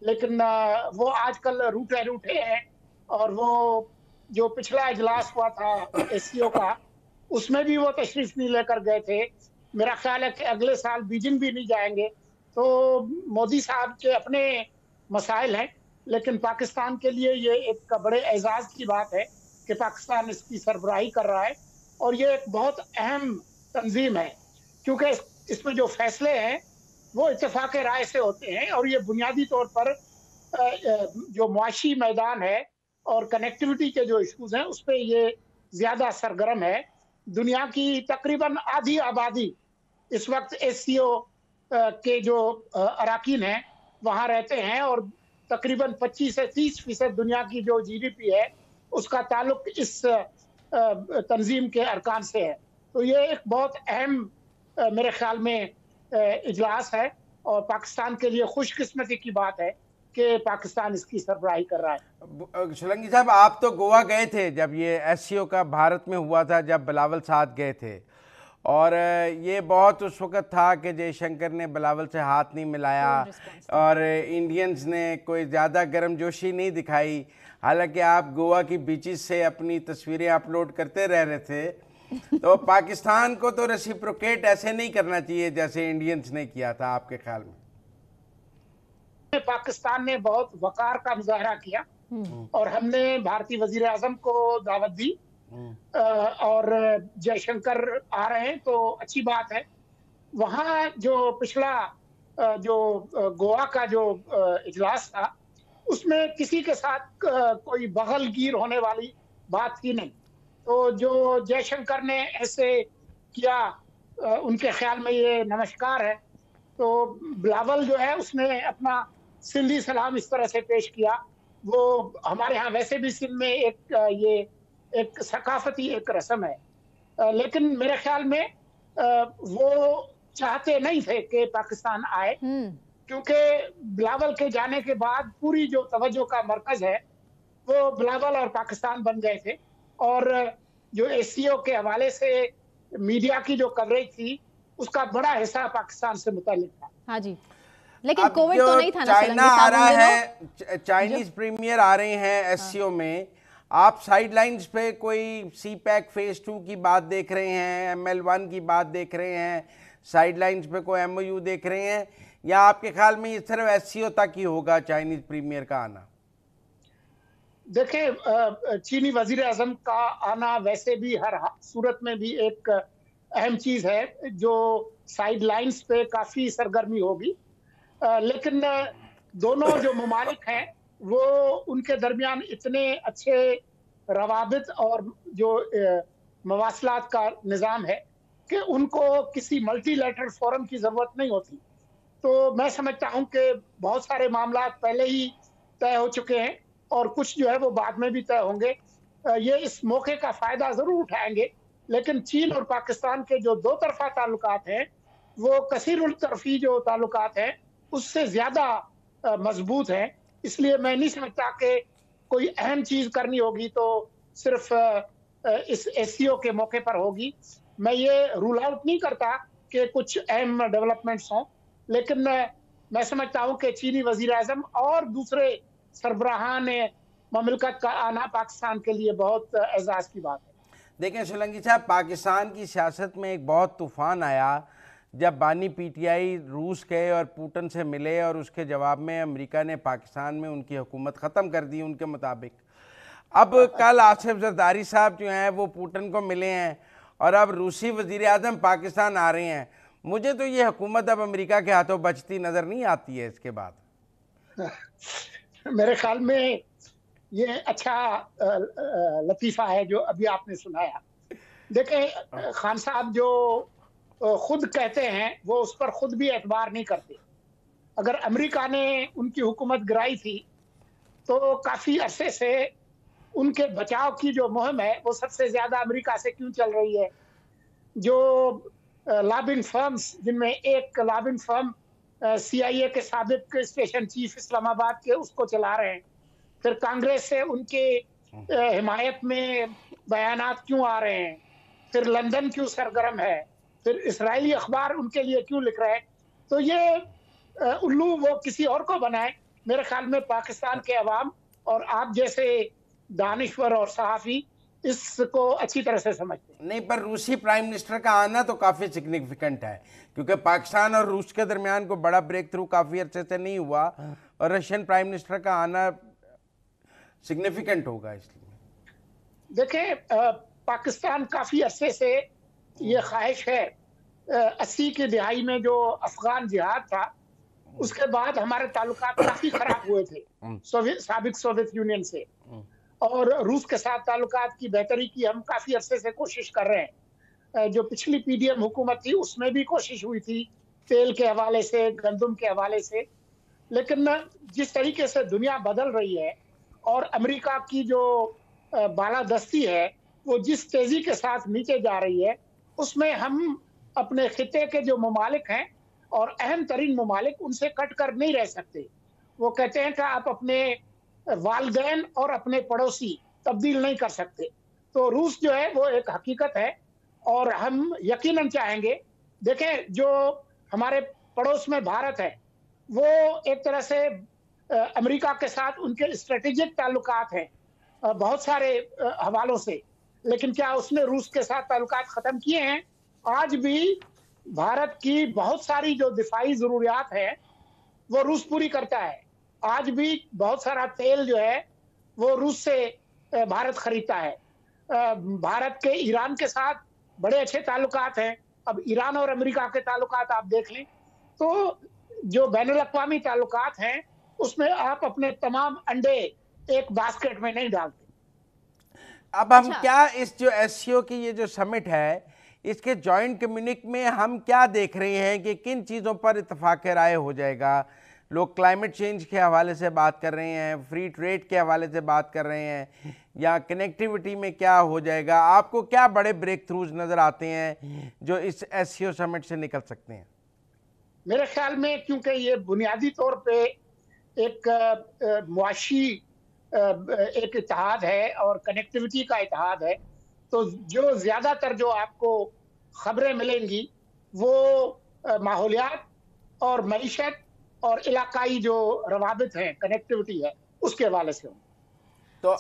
G: लेकिन वो आजकल रूठे हैं, और वो जो पिछला इजलास हुआ था SCO का, उसमें भी वो तशरीफ नहीं लेकर गए थे। मेरा ख्याल है कि अगले साल बीजिंग भी नहीं जाएंगे। तो मोदी साहब के अपने मसाइल हैं, लेकिन पाकिस्तान के लिए ये एक बड़े एजाज की बात है कि पाकिस्तान इसकी सरबराही कर रहा है, और ये एक बहुत अहम तंजीम है, क्योंकि इसमें जो फैसले हैं वो इत्तेफाक राय से होते हैं, और ये बुनियादी तौर पर जो मुआशी मैदान है और कनेक्टिविटी के जो इशूज हैं उस पर ये ज़्यादा सरगर्म है। दुनिया की तकरीबन आधी आबादी इस वक्त SCO के जो अराकीन हैं वहाँ रहते हैं, और तकरीबन 25 से 30% दुनिया की जो GDP है उसका ताल्लुक इस तंजीम के अरकान से है। तो ये एक बहुत अहम मेरे ख्याल में इजलास है, और पाकिस्तान के लिए खुशकिस्मती की बात है कि पाकिस्तान इसकी सरबराही कर रहा है।
B: सोलंकी साहब, आप तो गोवा गए थे जब ये SCO का भारत में हुआ था, जब बिलावल साथ गए थे, और ये बहुत उस वक्त था कि जयशंकर ने बिलावल से हाथ नहीं मिलाया और इंडियंस ने कोई ज़्यादा गर्मजोशी नहीं दिखाई। हालांकि आप गोवा की बीचेस से अपनी तस्वीरें अपलोड करते रह रहे थे, तो पाकिस्तान को तो रेसिप्रोकेट ऐसे नहीं करना चाहिए जैसे इंडियंस ने किया था, आपके ख्याल में?
G: पाकिस्तान ने बहुत वकार का मुजाहरा किया, और हमने भारतीय वजीर आजम को दावत दी और जयशंकर आ रहे हैं तो अच्छी बात है। वहाँ जो पिछला जो गोवा का जो इजलास था उसमें किसी के साथ कोई बगलगीर होने वाली बात थी नहीं। तो जो जयशंकर ने ऐसे किया उनके ख्याल में ये नमस्कार है। तो बिलावल जो है उसने अपना सिंधी सलाम इस तरह से पेश किया। वो हमारे यहाँ वैसे भी सिंध में ये एक सकाफती एक रस्म है, लेकिन मेरे ख्याल में वो चाहते नहीं थे कि पाकिस्तान आए, क्योंकि बिलावल के जाने के बाद पूरी जो तवज्जो का मरकज है वो बिलावल और पाकिस्तान बन गए थे। और जो एससीओ के हवाले से मीडिया की जो कवरेज थी उसका बड़ा हिस्सा पाकिस्तान से मुताल्लिक था।
A: हाँ जी, लेकिन कोविड तो नहीं था ना।
B: चाइना आ रहा है, चाइनीज प्रीमियर आ रहे हैं एससीओ में। आप साइडलाइंस पे कोई सी पैक फेज 2 की बात देख रहे हैं, ML1 की बात देख रहे हैं, साइडलाइंस पे कोई MOU देख रहे हैं, या आपके ख्याल में ये सिर्फ एससीओ तक ही होगा चाइनीज प्रीमियर का आना?
G: देखिए, चीनी वजीर आजम का आना वैसे भी हर सूरत में भी एक अहम चीज है जो साइडलाइंस पे काफी सरगर्मी होगी। लेकिन दोनों जो ममालिक हैं वो उनके दरमियान इतने अच्छे रवाबित और जो मवासलात का निज़ाम है कि उनको किसी मल्टीलैटरल फोरम की ज़रूरत नहीं होती। तो मैं समझता हूं कि बहुत सारे मामला पहले ही तय हो चुके हैं और कुछ जो है वो बाद में भी तय होंगे। ये इस मौके का फ़ायदा ज़रूर उठाएंगे, लेकिन चीन और पाकिस्तान के जो दो तरफा ताल्लुकात हैं वो कसीरुल तरफी जो ताल्लुकात हैं उससे ज़्यादा मजबूत हैं। इसलिए मैं नहीं समझता कि कोई अहम चीज़ करनी होगी तो सिर्फ इस एससीओ के मौके पर होगी। मैं ये रूल आउट नहीं करता कि कुछ अहम डेवलपमेंट्स हों, लेकिन मैं समझता हूँ कि चीनी वजीर आज़म और दूसरे सरबराहान ममलकत का आना पाकिस्तान के लिए बहुत एजाज़ की बात है।
B: देखें सोलंकी साहब, पाकिस्तान की सियासत में एक बहुत तूफ़ान आया जब बानी पीटीआई रूस गए और पुतिन से मिले और उसके जवाब में अमेरिका ने पाकिस्तान में उनकी हुकूमत ख़त्म कर दी उनके मुताबिक। अब कल आसिफ जरदारी साहब जो हैं वो पुतिन को मिले हैं और अब रूसी वज़ीर आज़म पाकिस्तान आ रहे हैं। मुझे तो ये हुकूमत अब अमेरिका के हाथों बचती नज़र नहीं आती है इसके बाद।
G: मेरे ख्याल में ये अच्छा लतीफ़ा है जो अभी आपने सुनाया। देखें, खान साहब जो खुद कहते हैं वो उस पर खुद भी एतबार नहीं करते। अगर अमेरिका ने उनकी हुकूमत गिराई थी तो काफ़ी अरसे से उनके बचाव की जो मुहिम है वो सबसे ज़्यादा अमेरिका से क्यों चल रही है। जो लॉबिंग फर्म्स, जिनमें एक लॉबिंग फर्म CIA के साबिक स्टेशन चीफ इस्लामाबाद के उसको चला रहे हैं, फिर कांग्रेस से उनके हिमायत में बयानात क्यों आ रहे हैं, फिर लंदन क्यों सरगर्म है, फिर इस्राएली अखबार उनके लिए क्यों लिख रहे हैं। तो ये उल्लू वो किसी और को बनाए। मेरे ख्याल में पाकिस्तान के अवाम और आप जैसे दानिश्वर और सहाफ़ी इसको अच्छी तरह से समझते हैं।
B: नहीं, पर रूसी प्राइम मिनिस्टर का आना तो काफ़ी सिग्निफिकेंट है, क्योंकि पाकिस्तान और रूस के दरमियान को बड़ा ब्रेक थ्रू काफ़ी अर्से से नहीं हुआ और रशियन प्राइम मिनिस्टर का आना सिग्निफिकेंट होगा। इसलिए
G: देखें, पाकिस्तान काफ़ी अरसे से ये ख्वाहिश है, 80 की दिहाई में जो अफगान जिहाद था उसके बाद हमारे ताल्लुकात काफ़ी ख़राब हुए थे साबिक सोवियत यूनियन से, और रूस के साथ ताल्लुकात की बेहतरी की हम काफ़ी अरसे से कोशिश कर रहे हैं। जो पिछली PDM हुकूमत थी उसमें भी कोशिश हुई थी तेल के हवाले से, गंदम के हवाले से, लेकिन जिस तरीके से दुनिया बदल रही है और अमेरिका की जो बालादस्ती है वो जिस तेज़ी के साथ नीचे जा रही है उसमें हम अपने खिते के जो ममालिक हैं और अहम तरीन ममालिक उनसे कट कर नहीं रह सकते। वो कहते हैं कि आप अपने वालदैन और अपने पड़ोसी तब्दील नहीं कर सकते। तो रूस जो है वो एक हकीकत है और हम यकीनन चाहेंगे। देखें, जो हमारे पड़ोस में भारत है वो एक तरह से अमेरिका के साथ उनके स्ट्रेटेजिक ताल्लुकात हैं बहुत सारे हवालों से, लेकिन क्या उसने रूस के साथ ताल्लुकात ख़त्म किए हैं? आज भी भारत की बहुत सारी जो दिफाई ज़रूरियात है वो रूस पूरी करता है। आज भी बहुत सारा तेल जो है वो रूस से भारत खरीदता है। भारत के ईरान के साथ बड़े अच्छे ताल्लुकात हैं। अब ईरान और अमेरिका के ताल्लुकात आप देख लें तो जो बैनुल-अक़वामी ताल्लुकात हैं उसमें आप अपने तमाम अंडे एक बास्केट में नहीं डालते।
B: अब हम क्या इस जो एससीओ की ये जो समिट है इसके जॉइंट कम्युनिक में हम क्या देख रहे हैं कि किन चीज़ों पर इत्तेफाक राय हो जाएगा? लोग क्लाइमेट चेंज के हवाले से बात कर रहे हैं, फ्री ट्रेड के हवाले से बात कर रहे हैं, या कनेक्टिविटी में क्या हो जाएगा? आपको क्या बड़े ब्रेक थ्रूज नज़र आते हैं जो इस एससीओ समिट से निकल सकते हैं?
G: मेरे ख्याल में क्योंकि ये बुनियादी तौर पे एक मुआशी एक इत्तेहाद है और कनेक्टिविटी का इत्तेहाद है, तो जो ज़्यादातर जो आपको खबरें मिलेंगी वो माहौलियात और मईशत और इलाकाई जो रवाबित हैं, कनेक्टिविटी है, उसके हवाले से
B: तो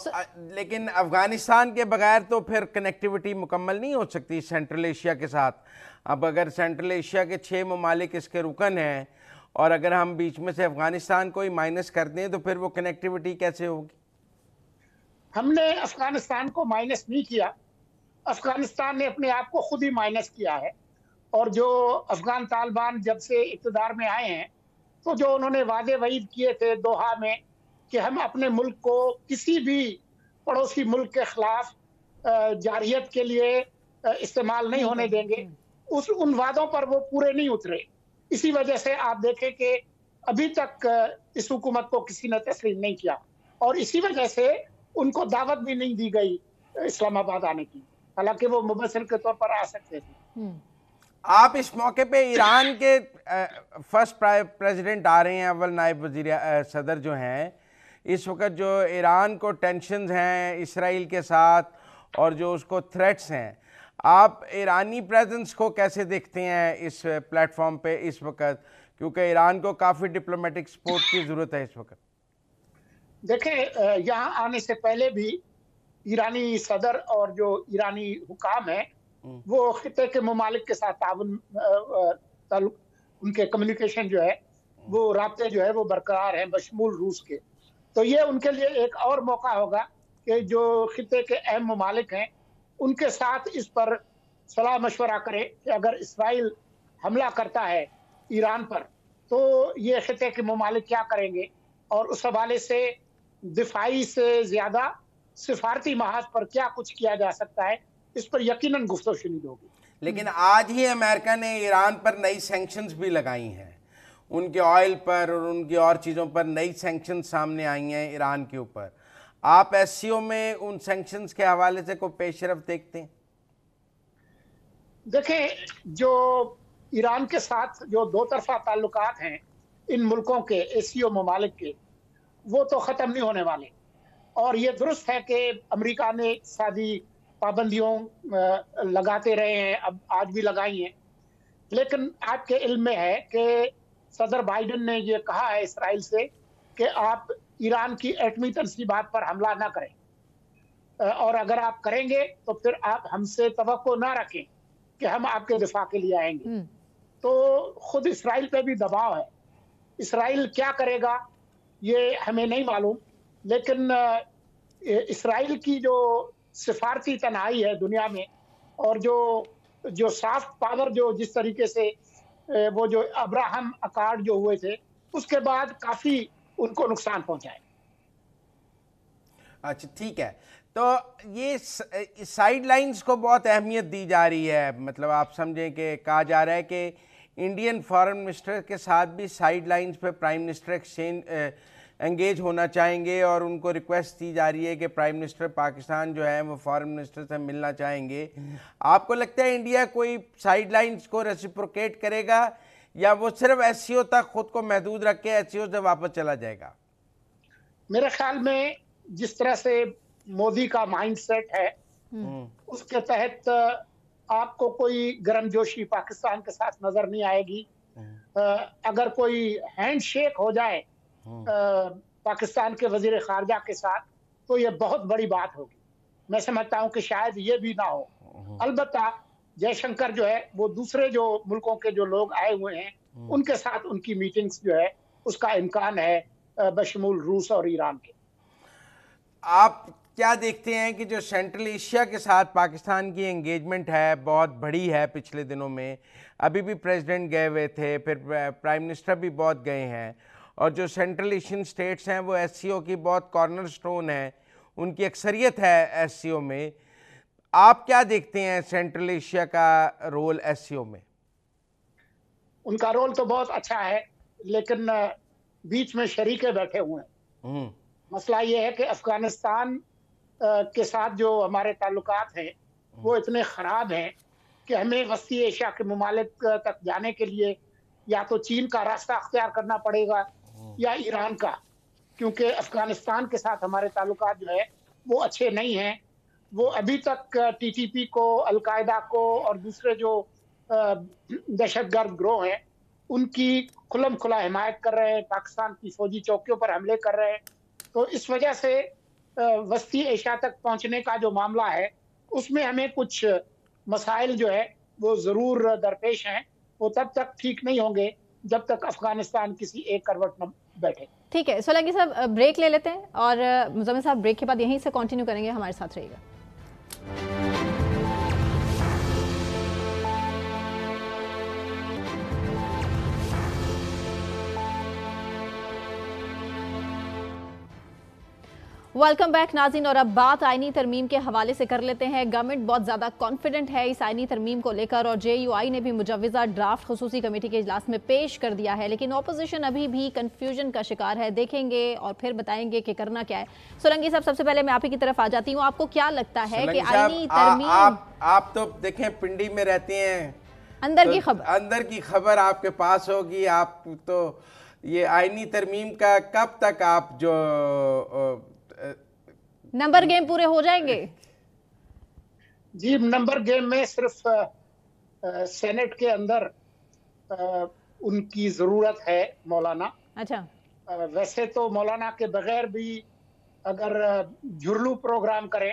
B: लेकिन अफगानिस्तान के बगैर तो फिर कनेक्टिविटी मुकम्मल नहीं हो सकती सेंट्रल एशिया के साथ। अब अगर सेंट्रल एशिया के 6 ममालिक इसके रुकन हैं और अगर हम बीच में से अफगानिस्तान को ही माइनस कर दें तो फिर वो कनेक्टिविटी कैसे होगी?
G: हमने अफगानिस्तान को माइनस नहीं किया, अफगानिस्तान ने अपने आप को खुद ही माइनस किया है। और जो अफगान तालिबान जब से इक़्तिदार में आए हैं तो जो उन्होंने वादे वईद किए थे दोहा में कि हम अपने मुल्क को किसी भी पड़ोसी मुल्क के खिलाफ जारहियत के लिए इस्तेमाल नहीं होने देंगे, उन वादों पर वो पूरे नहीं उतरे। इसी वजह से आप देखें कि अभी तक इस हुकूमत को किसी ने तस्लीम नहीं किया और इसी वजह से उनको दावत भी नहीं दी गई इस्लामाबाद आने की, हालांकि वो मुबस्सिर के तौर पर आ सकते थे।
B: आप इस मौके पे ईरान के फर्स्ट प्रेसिडेंट आ रहे हैं, अव्वल नायब वजीर सदर जो हैं, इस वक्त जो ईरान को टेंशन्स हैं इसराइल के साथ और जो उसको थ्रेट्स हैं, आप ईरानी प्रेजेंस को कैसे देखते हैं इस प्लेटफॉर्म पे इस वक्त, क्योंकि ईरान को काफ़ी डिप्लोमेटिक सपोर्ट की ज़रूरत है इस वक्त?
G: देखें, यहाँ आने से पहले भी ईरानी सदर और जो ईरानी हुकाम है वो खिते के ममालिक के साथ ताल्लुक, उनके कम्युनिकेशन जो है वो राब्ते जो है वो बरकरार हैं बशमूल रूस के। तो ये उनके लिए एक और मौका होगा कि जो खिते के अहम ममालिक हैं उनके साथ इस पर सलाह मशवरा करें कि अगर इसराइल हमला करता है ईरान पर तो ये खिते के ममालिक क्या करेंगे, और उस हवाले से दिफाई से ज़्यादा सिफारती महाज पर क्या कुछ किया जा सकता है, इस पर यकीनन गुफ्तगू शुरू होगी।
B: लेकिन आज ही अमेरिका ने ईरान पर नई सैंक्शंस भी लगाई हैं, उनके ऑयल पर और उनकी और चीज़ों पर नई सैंक्शंस सामने आई हैं ईरान के ऊपर। आप एससीओ में उन सैंक्शंस के हवाले से कोई पेशरफ देखते हैं?
G: देखें, जो ईरान के साथ जो दो तरफा ताल्लुकात हैं इन मुल्कों के एससीओ ममालिक के, वो तो ख़त्म नहीं होने वाले। और ये दुरुस्त है कि अमेरिका ने इक़्तिसादी पाबंदियों लगाते रहे हैं, अब आज भी लगाई हैं, लेकिन आपके इल्म में है कि सदर बाइडन ने ये कहा है इसराइल से कि आप ईरान की एटमी तनसीबात पर हमला ना करें और अगर आप करेंगे तो फिर आप हमसे तवक्को ना रखें कि हम आपके दिफा के लिए आएंगे। तो खुद इसराइल पे भी दबाव है। इसराइल क्या करेगा ये हमें नहीं मालूम, लेकिन इसराइल की जो सिफारती तनाई है दुनिया में और जो सॉफ्ट पावर जो जिस तरीके से वो जो अब्राहम अकॉर्ड जो हुए थे उसके बाद काफ़ी उनको नुकसान पहुंचा है।
B: अच्छा, ठीक है। तो ये साइड लाइन्स को बहुत अहमियत दी जा रही है, मतलब आप समझें कि कहा जा रहा है कि इंडियन फॉरेन मिनिस्टर के साथ भी साइड लाइन्स पे प्राइम मिनिस्टर एंगेज होना चाहेंगे और उनको रिक्वेस्ट दी जा रही है कि प्राइम मिनिस्टर पाकिस्तान जो है वो फॉरेन मिनिस्टर से मिलना चाहेंगे। आपको लगता है इंडिया कोई साइड लाइन्स को रेसिप्रोकेट करेगा या वो सिर्फ एससीओ तक खुद को महदूद रख के एससीओ से वापस चला जाएगा?
G: मेरे ख्याल में जिस तरह से मोदी का माइंडसेट है उसके तहत आपको कोई गर्मजोशी पाकिस्तान के साथ नजर नहीं आएगी। अगर कोई हैंडशेक हो जाए पाकिस्तान के वजीर खारजा के साथ तो ये बहुत बड़ी बात होगी। मैं समझता हूँ कि शायद ये भी ना हो। अलबत्ता जयशंकर जो है वो दूसरे जो मुल्कों के जो लोग आए हुए हैं उनके साथ उनकी मीटिंग्स जो है उसका इम्कान है बशमूल रूस और ईरान के।
B: आप क्या देखते हैं कि जो सेंट्रल एशिया के साथ पाकिस्तान की एंगेजमेंट है बहुत बड़ी है, पिछले दिनों में अभी भी प्रेसिडेंट गए हुए थे, फिर प्राइम मिनिस्टर भी बहुत गए हैं, और जो सेंट्रल एशियन स्टेट्स हैं वो एससीओ की बहुत कॉर्नर स्टोन है, उनकी अक्सरियत है एससीओ में। आप क्या देखते हैं सेंट्रल एशिया का रोल एससीओ में?
G: उनका रोल तो बहुत अच्छा है, लेकिन बीच में शरीके बैठे हुए हैं। मसला ये है कि अफगानिस्तान के साथ जो हमारे ताल्लुकात हैं वो इतने ख़राब हैं कि हमें वस्ती एशिया के ममालिक तक जाने के लिए या तो चीन का रास्ता अख्तियार करना पड़ेगा या ईरान का, क्योंकि अफगानिस्तान के साथ हमारे ताल्लुकात जो है वो अच्छे नहीं हैं। वो अभी तक टीटीपी को, अलकायदा को और दूसरे जो दहशतगर्द गिरोह हैं उनकी खुलम खुला हिमायत कर रहे हैं, पाकिस्तान की फौजी चौकियों पर हमले कर रहे हैं। तो इस वजह से वस्ती एशिया तक पहुंचने का जो मामला है उसमें हमें कुछ मसाइल जो है वो ज़रूर दरपेश हैं। वो तब तक ठीक नहीं होंगे जब तक अफगानिस्तान किसी एक करवट न बैठे।
A: ठीक है सोलंकी साहब, ब्रेक ले लेते हैं और मुज़म्मिल साहब ब्रेक के बाद यहीं से कंटिन्यू करेंगे, हमारे साथ रहिएगा। वेलकम बैक नाज़रीन, और अब बात आईनी तरमीम के हवाले से कर लेते हैं। गवर्नमेंट बहुत ज़्यादा कॉन्फिडेंट है इस आईनी तरमीम को लेकर और JUI ने भी मुजव्वज़ा ड्राफ्ट खुसूसी कमेटी के इजलास में पेश कर दिया है, लेकिन ऑपोजिशन अभी भी कन्फ्यूजन का शिकार है। देखेंगे और फिर बताएंगे कि करना क्या है। सोलंकी साहब, सबसे पहले मैं आप ही की तरफ आ जाती हूँ, आपको क्या लगता है कि आईनी तरमीम,
B: आप तो देखें पिंडी में रहती हैं,
A: अंदर
B: की खबर आपके पास होगी, आप तो ये आईनी तरमीम का कब तक आप जो
A: नंबर गेम पूरे हो जाएंगे?
G: जी, नंबर गेम में सिर्फ सेनेट के अंदर उनकी जरूरत है मौलाना।
A: अच्छा,
G: वैसे तो मौलाना के बगैर भी अगर झुरलू प्रोग्राम करें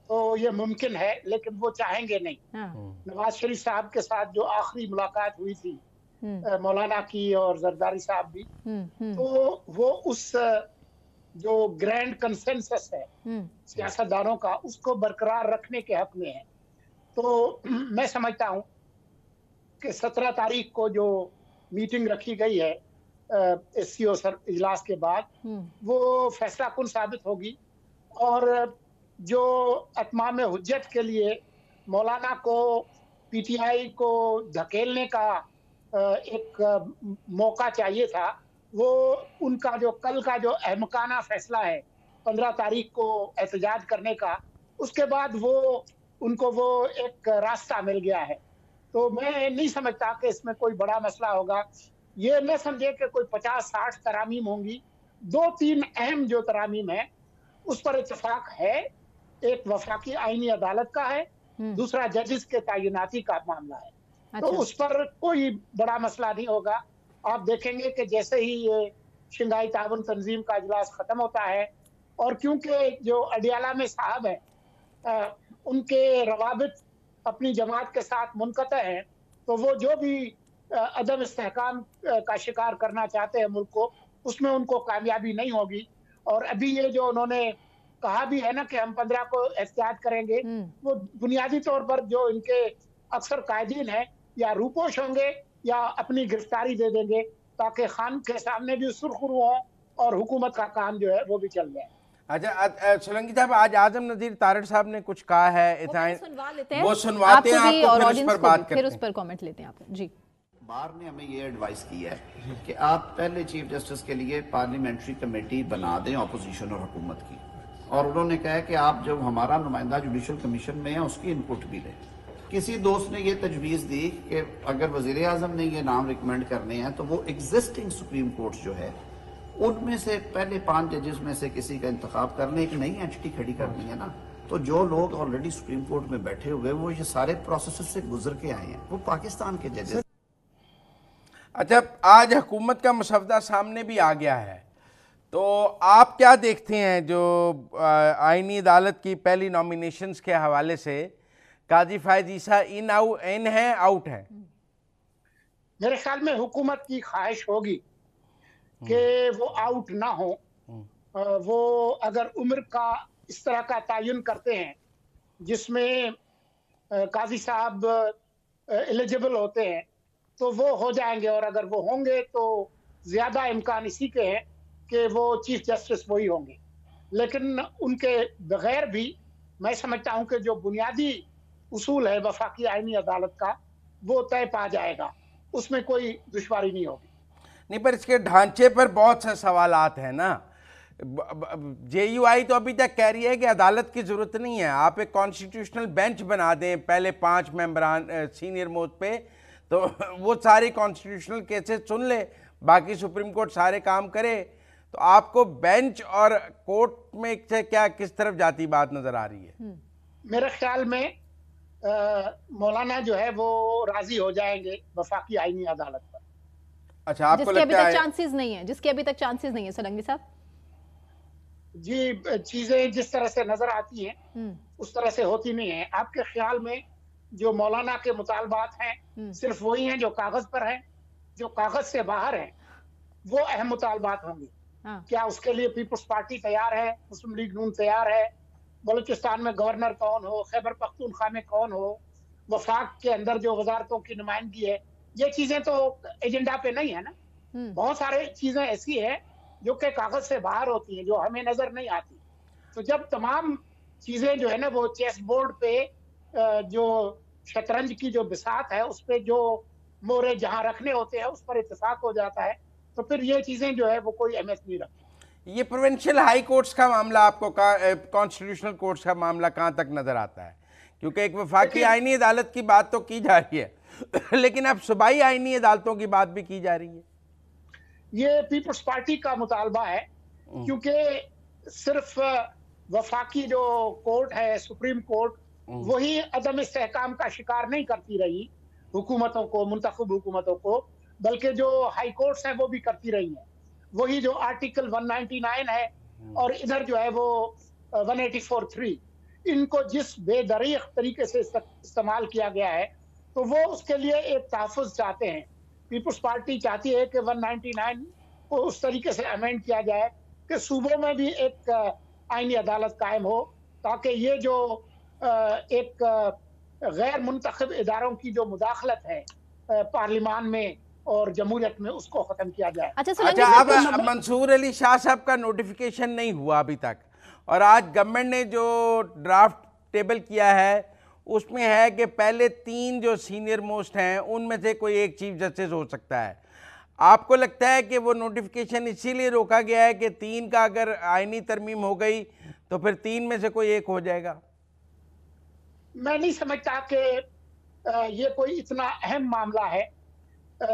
G: तो ये मुमकिन है, लेकिन वो चाहेंगे नहीं। नवाज शरीफ साहब के साथ जो आखिरी मुलाकात हुई थी मौलाना की और जरदारी साहब भी, तो वो उस जो ग्रैंड कंसेंसस है सियासतदानों का, उसको बरकरार रखने के हक में है। तो मैं समझता हूँ कि 17 तारीख को जो मीटिंग रखी गई है SCO इजलास के बाद, वो फैसला कुन साबित होगी और जो अतमाम हुज्जत के लिए मौलाना को PTI को धकेलने का एक मौका चाहिए था, वो उनका जो कल का जो अहमकाना फैसला है 15 तारीख को एहतजाज करने का, उसके बाद वो उनको वो एक रास्ता मिल गया है। तो मैं नहीं समझता कि इसमें कोई बड़ा मसला होगा। ये न समझे कि कोई 50-60 तरामीम होंगी। 2-3 अहम जो तरामीम है उस पर इत्तेफाक है। एक वफाकी आईनी अदालत का है, दूसरा जजेस के तैनाती का मामला है। तो उस पर कोई बड़ा मसला नहीं होगा। आप देखेंगे कि जैसे ही ये शंघाई ताउन तंजीम का इजलास खत्म होता है, और क्योंकि जो अडियाला में साहब हैं उनके रवाबित अपनी जमात के साथ मुनक़ता हैं, तो वो जो भी अदम इस्तेहकाम का शिकार करना चाहते हैं मुल्क को, उसमें उनको कामयाबी नहीं होगी। और अभी ये जो उन्होंने कहा भी है ना कि हम 15 को एहतियात करेंगे, वो बुनियादी तौर पर जो इनके अक्सर कायदीन हैं या रूपोश होंगे या अपनी गिरफ्तारी दे देंगे, ताकि खान के सामने भी सुरखरू हो और हुकूमत का काम जो है वो भी चल जाए।
B: अच्छा सोलंकी साहब, आज आजम नजीर तारड़ साहब ने कुछ कहा है, वो सुनवाते हैं,
A: आपको फिर उस पर बात करते हैं, फिर उस पर कमेंट लेते हैं आप जी।
H: बार ने हमें ये एडवाइस की है कि आप पहले चीफ जस्टिस के लिए पार्लियामेंट्री कमेटी बना दें अपोजिशन और हुकूमत की, और उन्होंने कहा कि आप जब हमारा नुमाइंदा जुडिशल कमीशन में है उसकी इनपुट भी लें। किसी दोस्त ने ये तजवीज़ दी कि अगर वज़ीर आज़म ने ये नाम रिकमेंड करने हैं तो वो एग्जिस्टिंग सुप्रीम कोर्ट जो है उनमें से पहले 5 जजेस में से किसी का इंतखाब करने, एक नई एंटिटी खड़ी करनी है ना। तो जो लोग ऑलरेडी सुप्रीम कोर्ट में बैठे हुए वो ये सारे प्रोसेस से गुजर के आए हैं, वो पाकिस्तान के जजेस।
B: अच्छा, आज हुकूमत का मसवदा सामने भी आ गया है, तो आप क्या देखते हैं जो आईनी अदालत की पहली नॉमिनेशंस के हवाले से काजी फायद ईसा इन है, आउट है?
G: मेरे ख्याल में हुकूमत की ख्वाहिश होगी कि वो आउट ना हो, वो अगर उम्र का इस तरह का तयन करते हैं जिसमें काजी साहब एलिजिबल होते हैं तो वो हो जाएंगे, और अगर वो होंगे तो ज्यादा इम्कान इसी के हैं कि वो चीफ जस्टिस वही होंगे। लेकिन उनके बगैर भी मैं समझता हूं कि जो बुनियादी उसूल है वफाकी आईनी अदालत का वो तय पा जाएगा, उसमें कोई दुश्वारी नहीं होगी।
B: नहीं, पर इसके ढांचे पर बहुत से सवालात हैं ना। जेयूआई तो अभी तक कह रही है कि अदालत की जरूरत नहीं है, आप एक कॉन्स्टिट्यूशनल बेंच बना दें पहले 5 मेंबरान सीनियर मोस्ट पे, तो वो सारे कॉन्स्टिट्यूशनल केसेस सुन ले, बाकी सुप्रीम कोर्ट सारे काम करे। तो आपको बेंच और कोर्ट में से क्या किस तरफ जाती बात नजर आ रही है?
G: मेरे ख्याल में मौलाना जो है वो राजी हो जाएंगे वफाकी आईनी अदालत पर।
B: अच्छा, आपको
A: जिसके अभी
B: लगता
A: तक
B: है
A: चांसेस नहीं है, जिसके अभी तक चांसेस नहीं है सोलंकी साहब?
G: जी, चीजें जिस तरह से नजर आती हैं उस तरह से होती नहीं है। आपके ख्याल में जो मौलाना के मुतालबात हैं सिर्फ वही हैं जो कागज पर हैं? जो कागज से बाहर हैं वो अहम मुतालबात होंगे। क्या उसके लिए पीपल्स पार्टी तैयार है, मुस्लिम लीग नून तैयार है, बलूचिस्तान में गवर्नर कौन हो, खैबर पख्तूनख्वा में कौन हो, वफाक के अंदर जो वजारतों की नुमाइंदगी है, ये चीजें तो एजेंडा पे नहीं है ना। बहुत सारे चीजें ऐसी है जो कि कागज से बाहर होती हैं, जो हमें नजर नहीं आती। तो जब तमाम चीजें जो है ना वो चेस बोर्ड पे जो शतरंज की जो बिसात है उस पे जो मोहरे जहां रखने होते हैं उस पर इत्तेफाक हो जाता है, तो फिर ये चीजें जो है वो कोई अहमियत नहीं रखती।
B: ये प्रोविंशियल हाई कोर्ट्स का मामला आपको कॉन्स्टिट्यूशनल कोर्ट्स का मामला कहाँ तक नजर आता है? क्योंकि एक वफाकी आईनी अदालत की बात तो की जा रही है लेकिन अब सूबाई आईनी अदालतों की बात भी की जा रही है।
G: ये पीपल्स पार्टी का मुतालबा है, क्योंकि सिर्फ वफाकी जो कोर्ट है सुप्रीम कोर्ट वही अदम इस्तेहकाम का शिकार नहीं करती रही हुकूमतों को, मुंतखब हुकूमतों को, बल्कि जो हाई कोर्ट्स हैं वो भी करती रही हैं। वही जो आर्टिकल 199 है और इधर जो है वो 184(3), इनको जिस बेदरीग तरीके से इस्तेमाल किया गया है तो वो उसके लिए एक तहफ़्फ़ुज़ चाहते हैं। पीपल्स पार्टी चाहती है कि 199 को उस तरीके से अमेंड किया जाए कि सूबों में भी एक आईनी अदालत कायम हो, ताकि ये जो एक गैर मुंतखब इदारों की जो मुदाखलत है पार्लिमान में और जमहूरियत में उसको खत्म किया जाए।
B: अच्छा, अब मंसूर अली शाह साहब का नोटिफिकेशन नहीं हुआ अभी तक, और आज गवर्नमेंट ने जो ड्राफ्ट टेबल किया है उसमें है कि पहले 3 जो सीनियर मोस्ट हैं उनमें से कोई एक चीफ जस्टिस हो सकता है। आपको लगता है कि वो नोटिफिकेशन इसीलिए रोका गया है कि 3 का अगर आईनी तरमीम हो गई तो फिर 3 में से कोई एक हो जाएगा?
G: मैं नहीं समझता कि ये कोई इतना अहम मामला है।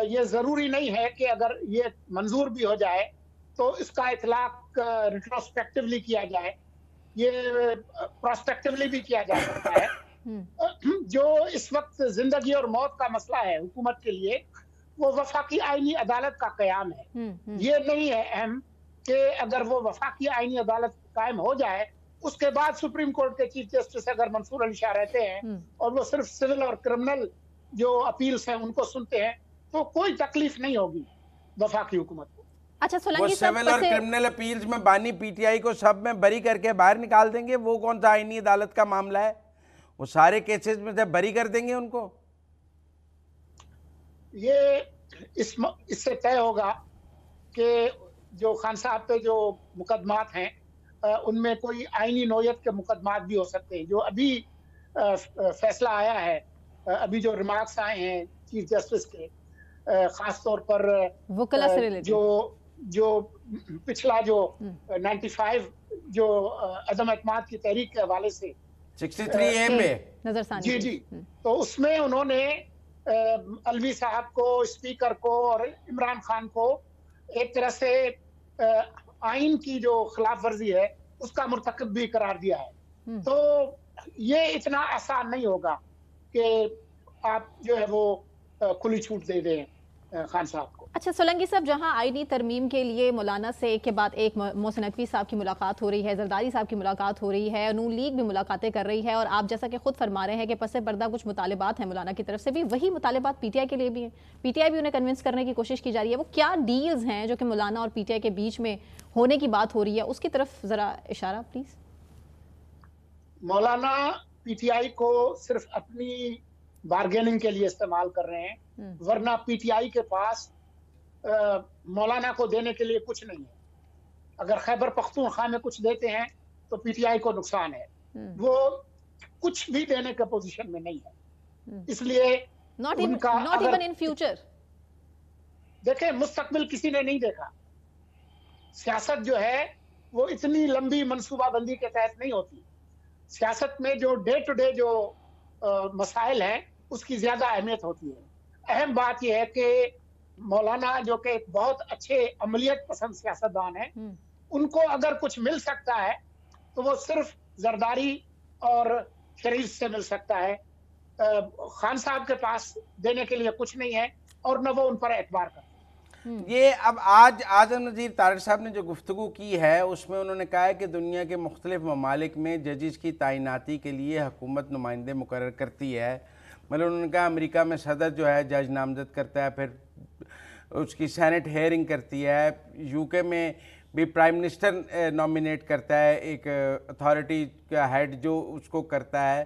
G: ये जरूरी नहीं है कि अगर ये मंजूर भी हो जाए तो इसका इतलाक रिट्रोस्पेक्टिवली किया जाए, ये प्रोस्पेक्टिवली भी किया जा सकता है। जो इस वक्त जिंदगी और मौत का मसला है हुकूमत के लिए वो वफाकी आईनी अदालत का कयाम है। ये नहीं है अहम कि अगर वो वफाकी आईनी अदालत कायम हो जाए उसके बाद सुप्रीम कोर्ट के चीफ जस्टिस अगर मंसूर अली शाह रहते हैं और वो सिर्फ सिविल और क्रिमिनल जो अपील्स हैं उनको सुनते हैं तो कोई तकलीफ नहीं होगी वफाकी हुकूमत को।
A: अच्छा,
B: वो सिविल और क्रिमिनल अपील्स में बानी पीटीआई को सब में बरी करके बाहर निकाल देंगे। वो कौन सा आईनी अदालत का मामला है? वो सारे केसेस में से बरी कर देंगे उनको।
G: ये इससे तय होगा कि जो खान साहब पे जो मुकदमात हैं उनमें कोई आईनी नोयत के मुकदमात भी हो सकते हैं। जो अभी फैसला आया है, अभी जो रिमार्क्स आए हैं चीफ जस्टिस के, खास तौर पर
A: वकला से रिलेटेड
G: जो पिछला जो 95 जो अदम एतमाद की तहरीक के हवाले से
B: 63A में
G: जी जी, तो उसमें उन्होंने अलवी साहब को, स्पीकर को और इमरान खान को एक तरह से आइन की जो खिलाफ वर्जी है उसका मुर्तकब भी करार दिया है। तो ये इतना आसान नहीं होगा कि आप जो है वो खुली छूट दे दें खान साहब को।
A: अच्छा सोलंकी साहब, जहां आईनी तरमीम के लिए मौलाना से एक के बाद एक मोहसिन नकवी साहब की मुलाकात हो रही है, जरदारी साहब की मुलाकात हो रही है, नून लीग भी मुलाकातें कर रही है, और आप जैसा कि खुद फरमा रहे हैं कि पसे पर्दा कुछ मुतालिबात हैं मौलाना की तरफ से भी, वही मुतालिबात पीटीआई के लिए भी हैं, पीटीआई भी उन्हें कन्विंस करने की कोशिश की जा रही है। वो क्या डील्स हैं जो कि मौलाना और पीटीआई के बीच में होने की बात हो रही है, उसकी तरफ जरा इशारा प्लीज।
G: मौलाना पीटीआई को सिर्फ अपनी बार्गेनिंग के लिए इस्तेमाल कर रहे हैं, वरना पीटीआई के पास मौलाना को देने के लिए कुछ नहीं है। अगर खैबर पख्तूनख्वा में कुछ देते हैं तो पीटीआई को नुकसान है, वो कुछ भी देने के पोजीशन में नहीं है। इसलिए
A: नॉट इवन इन फ्यूचर।
G: देखें, मुस्तकबिल किसी ने नहीं देखा। सियासत जो है वो इतनी लंबी मनसूबाबंदी के तहत नहीं होती। सियासत में जो डे टू डे जो मसाइल हैं उसकी ज्यादा अहमियत होती है। अहम बात यह है कि मौलाना जो कि एक बहुत अच्छे अमलियत पसंद सियासतदान है, उनको अगर कुछ मिल सकता है तो वो सिर्फ जरदारी और शरीफ से मिल सकता है। खान साहब के पास देने के लिए कुछ नहीं है और न वो उन पर एतबार करते।
B: ये अब आज आज़म नज़ीर तारिक साहब ने जो गुफ्तगू की है उसमें उन्होंने कहा है कि दुनिया के मुख्तलिफ ममालिक में जजिस की तैनाती के लिए हुकूमत नुमाइंदे मुकर्रर करती है। मतलब उन्होंने कहा अमेरिका में सदर जो है जज नामजद करता है, फिर उसकी सेनेट हेयरिंग करती है, यूके में भी प्राइम मिनिस्टर नॉमिनेट करता है एक अथॉरिटी का हेड जो उसको करता है।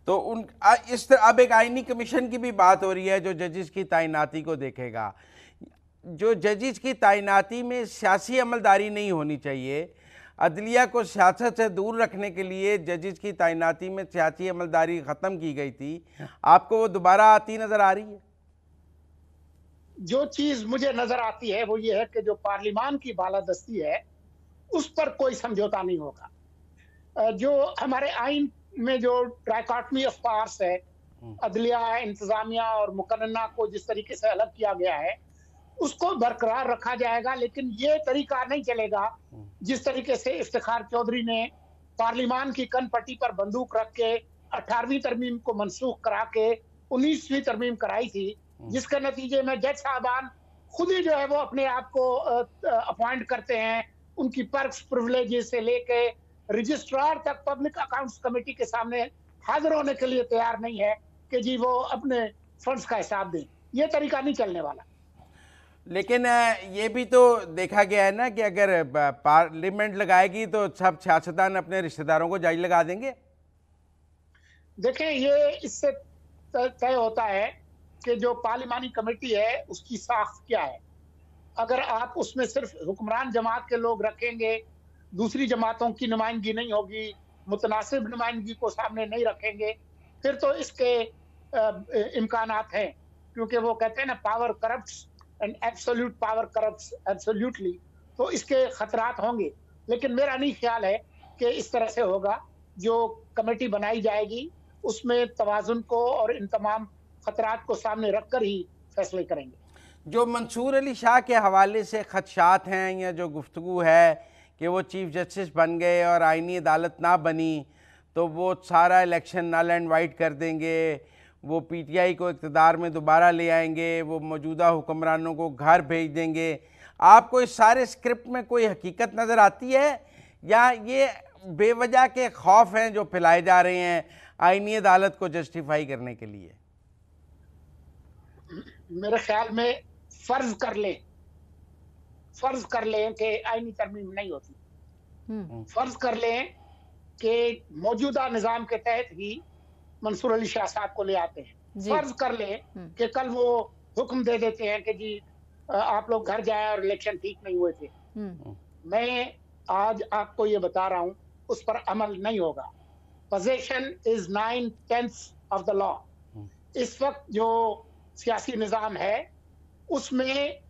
B: तो उन इस तरह अब एक आईनी कमीशन की भी बात हो रही है जो जजिस की तैनाती को देखेगा। जो जजिस की तैनाती में सियासी अमलदारी नहीं होनी चाहिए, अदलिया को सियासत से दूर रखने के लिए जजिस की तैनाती में सियासी अमलदारी ख़त्म की गई थी, आपको वो दोबारा आती नज़र आ रही है?
G: जो चीज मुझे नजर आती है वो ये है कि जो पार्लिमान की बालादस्ती है उस पर कोई समझौता नहीं होगा। जो हमारे आइन में जो ट्राइकॉटमी ऑफ पावर्स है, अदलिया, इंतजामिया और मुकन्ना को जिस तरीके से अलग किया गया है उसको बरकरार रखा जाएगा, लेकिन ये तरीका नहीं चलेगा जिस तरीके से इफ्तिखार चौधरी ने पार्लिमान की कनपट्टी पर बंदूक रख के 18वीं तरमीम को मनसूख करा के 19वीं तरमीम कराई थी, जिसके नतीजे में जज साहबान खुद ही जो है वो अपने आप को अपॉइंट करते हैं। उनकी पर्क्स प्रिविलेजेस से लेके रजिस्ट्रार तक पब्लिक अकाउंट्स कमेटी के सामने हाजिर होने के लिए तैयार नहीं है कि जी वो अपने फंड्स का हिसाब दें। ये तरीका नहीं चलने वाला।
B: लेकिन ये भी तो देखा गया है ना कि अगर पार्लियामेंट लगाएगी तो सब सियासतदान अपने रिश्तेदारों को जायज लगा देंगे।
G: देखें, ये इससे तय होता है कि जो पार्लिमानी कमेटी है उसकी साख क्या है। अगर आप उसमें सिर्फ हुक्मरान जमात के लोग रखेंगे, दूसरी जमातों की नुमाइंदगी नहीं होगी, मुतनासिब नुमाइंदगी को सामने नहीं रखेंगे, फिर तो इसके इम्कानात हैं, क्योंकि वो कहते हैं ना power corrupts and absolute power corrupts absolutely, तो इसके खतरात होंगे। लेकिन मेरा नहीं ख्याल है कि इस तरह से होगा। जो कमेटी बनाई जाएगी उसमें तवाजुन को और इन तमाम खतरात को सामने रखकर ही फैसले करेंगे।
B: जो मंसूर अली शाह के हवाले से खदशात हैं या जो गुफ्तगू है कि वो चीफ जस्टिस बन गए और आईनी अदालत ना बनी तो वो सारा इलेक्शन नल एंड वाइट कर देंगे, वो पीटीआई को इक़्तिदार में दोबारा ले आएंगे, वो मौजूदा हुक्मरानों को घर भेज देंगे, आपको इस सारे स्क्रिप्ट में कोई हकीकत नज़र आती है या ये बेवजह के खौफ हैं जो फैलाए जा रहे हैं आईनी अदालत को जस्टिफाई करने के लिए?
G: मेरे ख्याल में फर्ज कर लें कि आईनी तरमीम नहीं होती, फर्ज कर लें कि मौजूदा निजाम के तहत ही मंसूर अली शाह साहब को ले आते हैं, फर्ज कर लें कि कल वो हुक्म दे देते हैं कि जी आप लोग घर जाए और इलेक्शन ठीक नहीं हुए थे। मैं आज आपको ये बता रहा हूं उस पर अमल नहीं होगा। Position is 9/10 of the law. इस वक्त जो सियासी निजाम है उसमें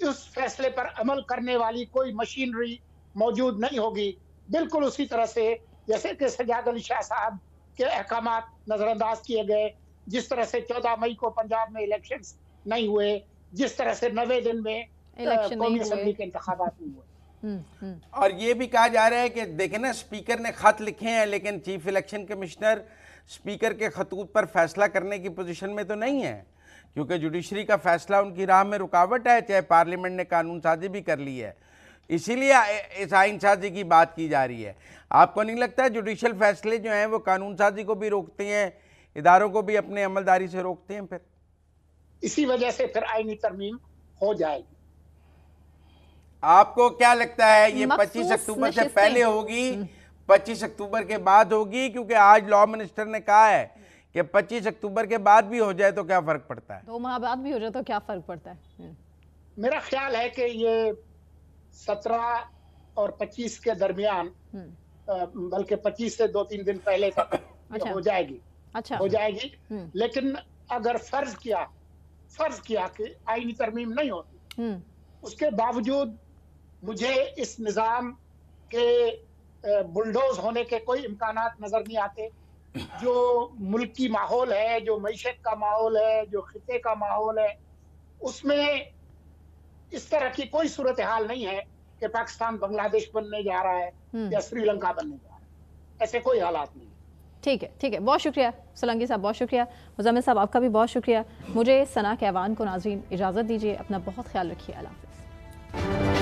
G: उस फैसले पर अमल करने वाली कोई मशीनरी मौजूद नहीं होगी। बिल्कुल उसी तरह से जैसे कि सजाद अली शाह साहब के अहकामात नजरअंदाज किए गए, जिस तरह से 14 मई को पंजाब में इलेक्शंस नहीं हुए, जिस तरह से 90 दिन में कौमी असेंबली के इंतखाबात नहीं हुए।
B: और ये भी कहा जा रहा है कि देखें ना, स्पीकर ने खत लिखे हैं लेकिन चीफ इलेक्शन कमिश्नर स्पीकर के खतूत पर फैसला करने की पोजीशन में तो नहीं है, क्योंकि जुडिशरी का फैसला उनकी राह में रुकावट है, चाहे पार्लियामेंट ने कानून साजी भी कर ली है, इसीलिए इस आइन साजी की बात की जा रही है। आपको नहीं लगता है जुडिशल फैसले जो हैं वो कानून साजी को भी रोकते हैं, इदारों को भी अपने अमलदारी से रोकते हैं? फिर
G: इसी वजह से फिर आईनी तरमीम हो जाएगी।
B: आपको क्या लगता है ये 25 अक्टूबर से पहले होगी, 25 अक्टूबर के बाद होगी? क्योंकि आज लॉ मिनिस्टर ने कहा है कि 25 अक्टूबर के बाद भी हो जाए तो क्या फर्क पड़ता है,
A: 2 माह बाद भी हो जाए तो क्या फर्क पड़ता है?
G: मेरा ख्याल है कि ये 17 और 25 के दरमियान, बल्कि 25 से 2-3 दिन पहले तक
A: अच्छा।
G: हो जाएगी।
A: अच्छा,
G: हो जाएगी। लेकिन अगर फर्ज किया कि आईनी तरमीम नहीं होती, उसके बावजूद मुझे इस निज़ाम के बुलडोज होने के कोई इम्कानात नजर नहीं आते। जो मुल्की माहौल है, जो मईशत का माहौल है, जो खिते का माहौल है, उसमें इस तरह की कोई सूरत हाल नहीं है कि पाकिस्तान बांग्लादेश बनने जा रहा है या श्रीलंका बनने जा रहा है। ऐसे कोई हालात नहीं।
A: ठीक है, बहुत शुक्रिया सोलंकी साहब, बहुत शुक्रिया। मुज़म्मिल साहब आपका भी बहुत शुक्रिया। मुझे सना कहवान को नाज़रीन इजाज़त दीजिए, अपना बहुत ख्याल रखिए। अल्लाह हाफ़िज़।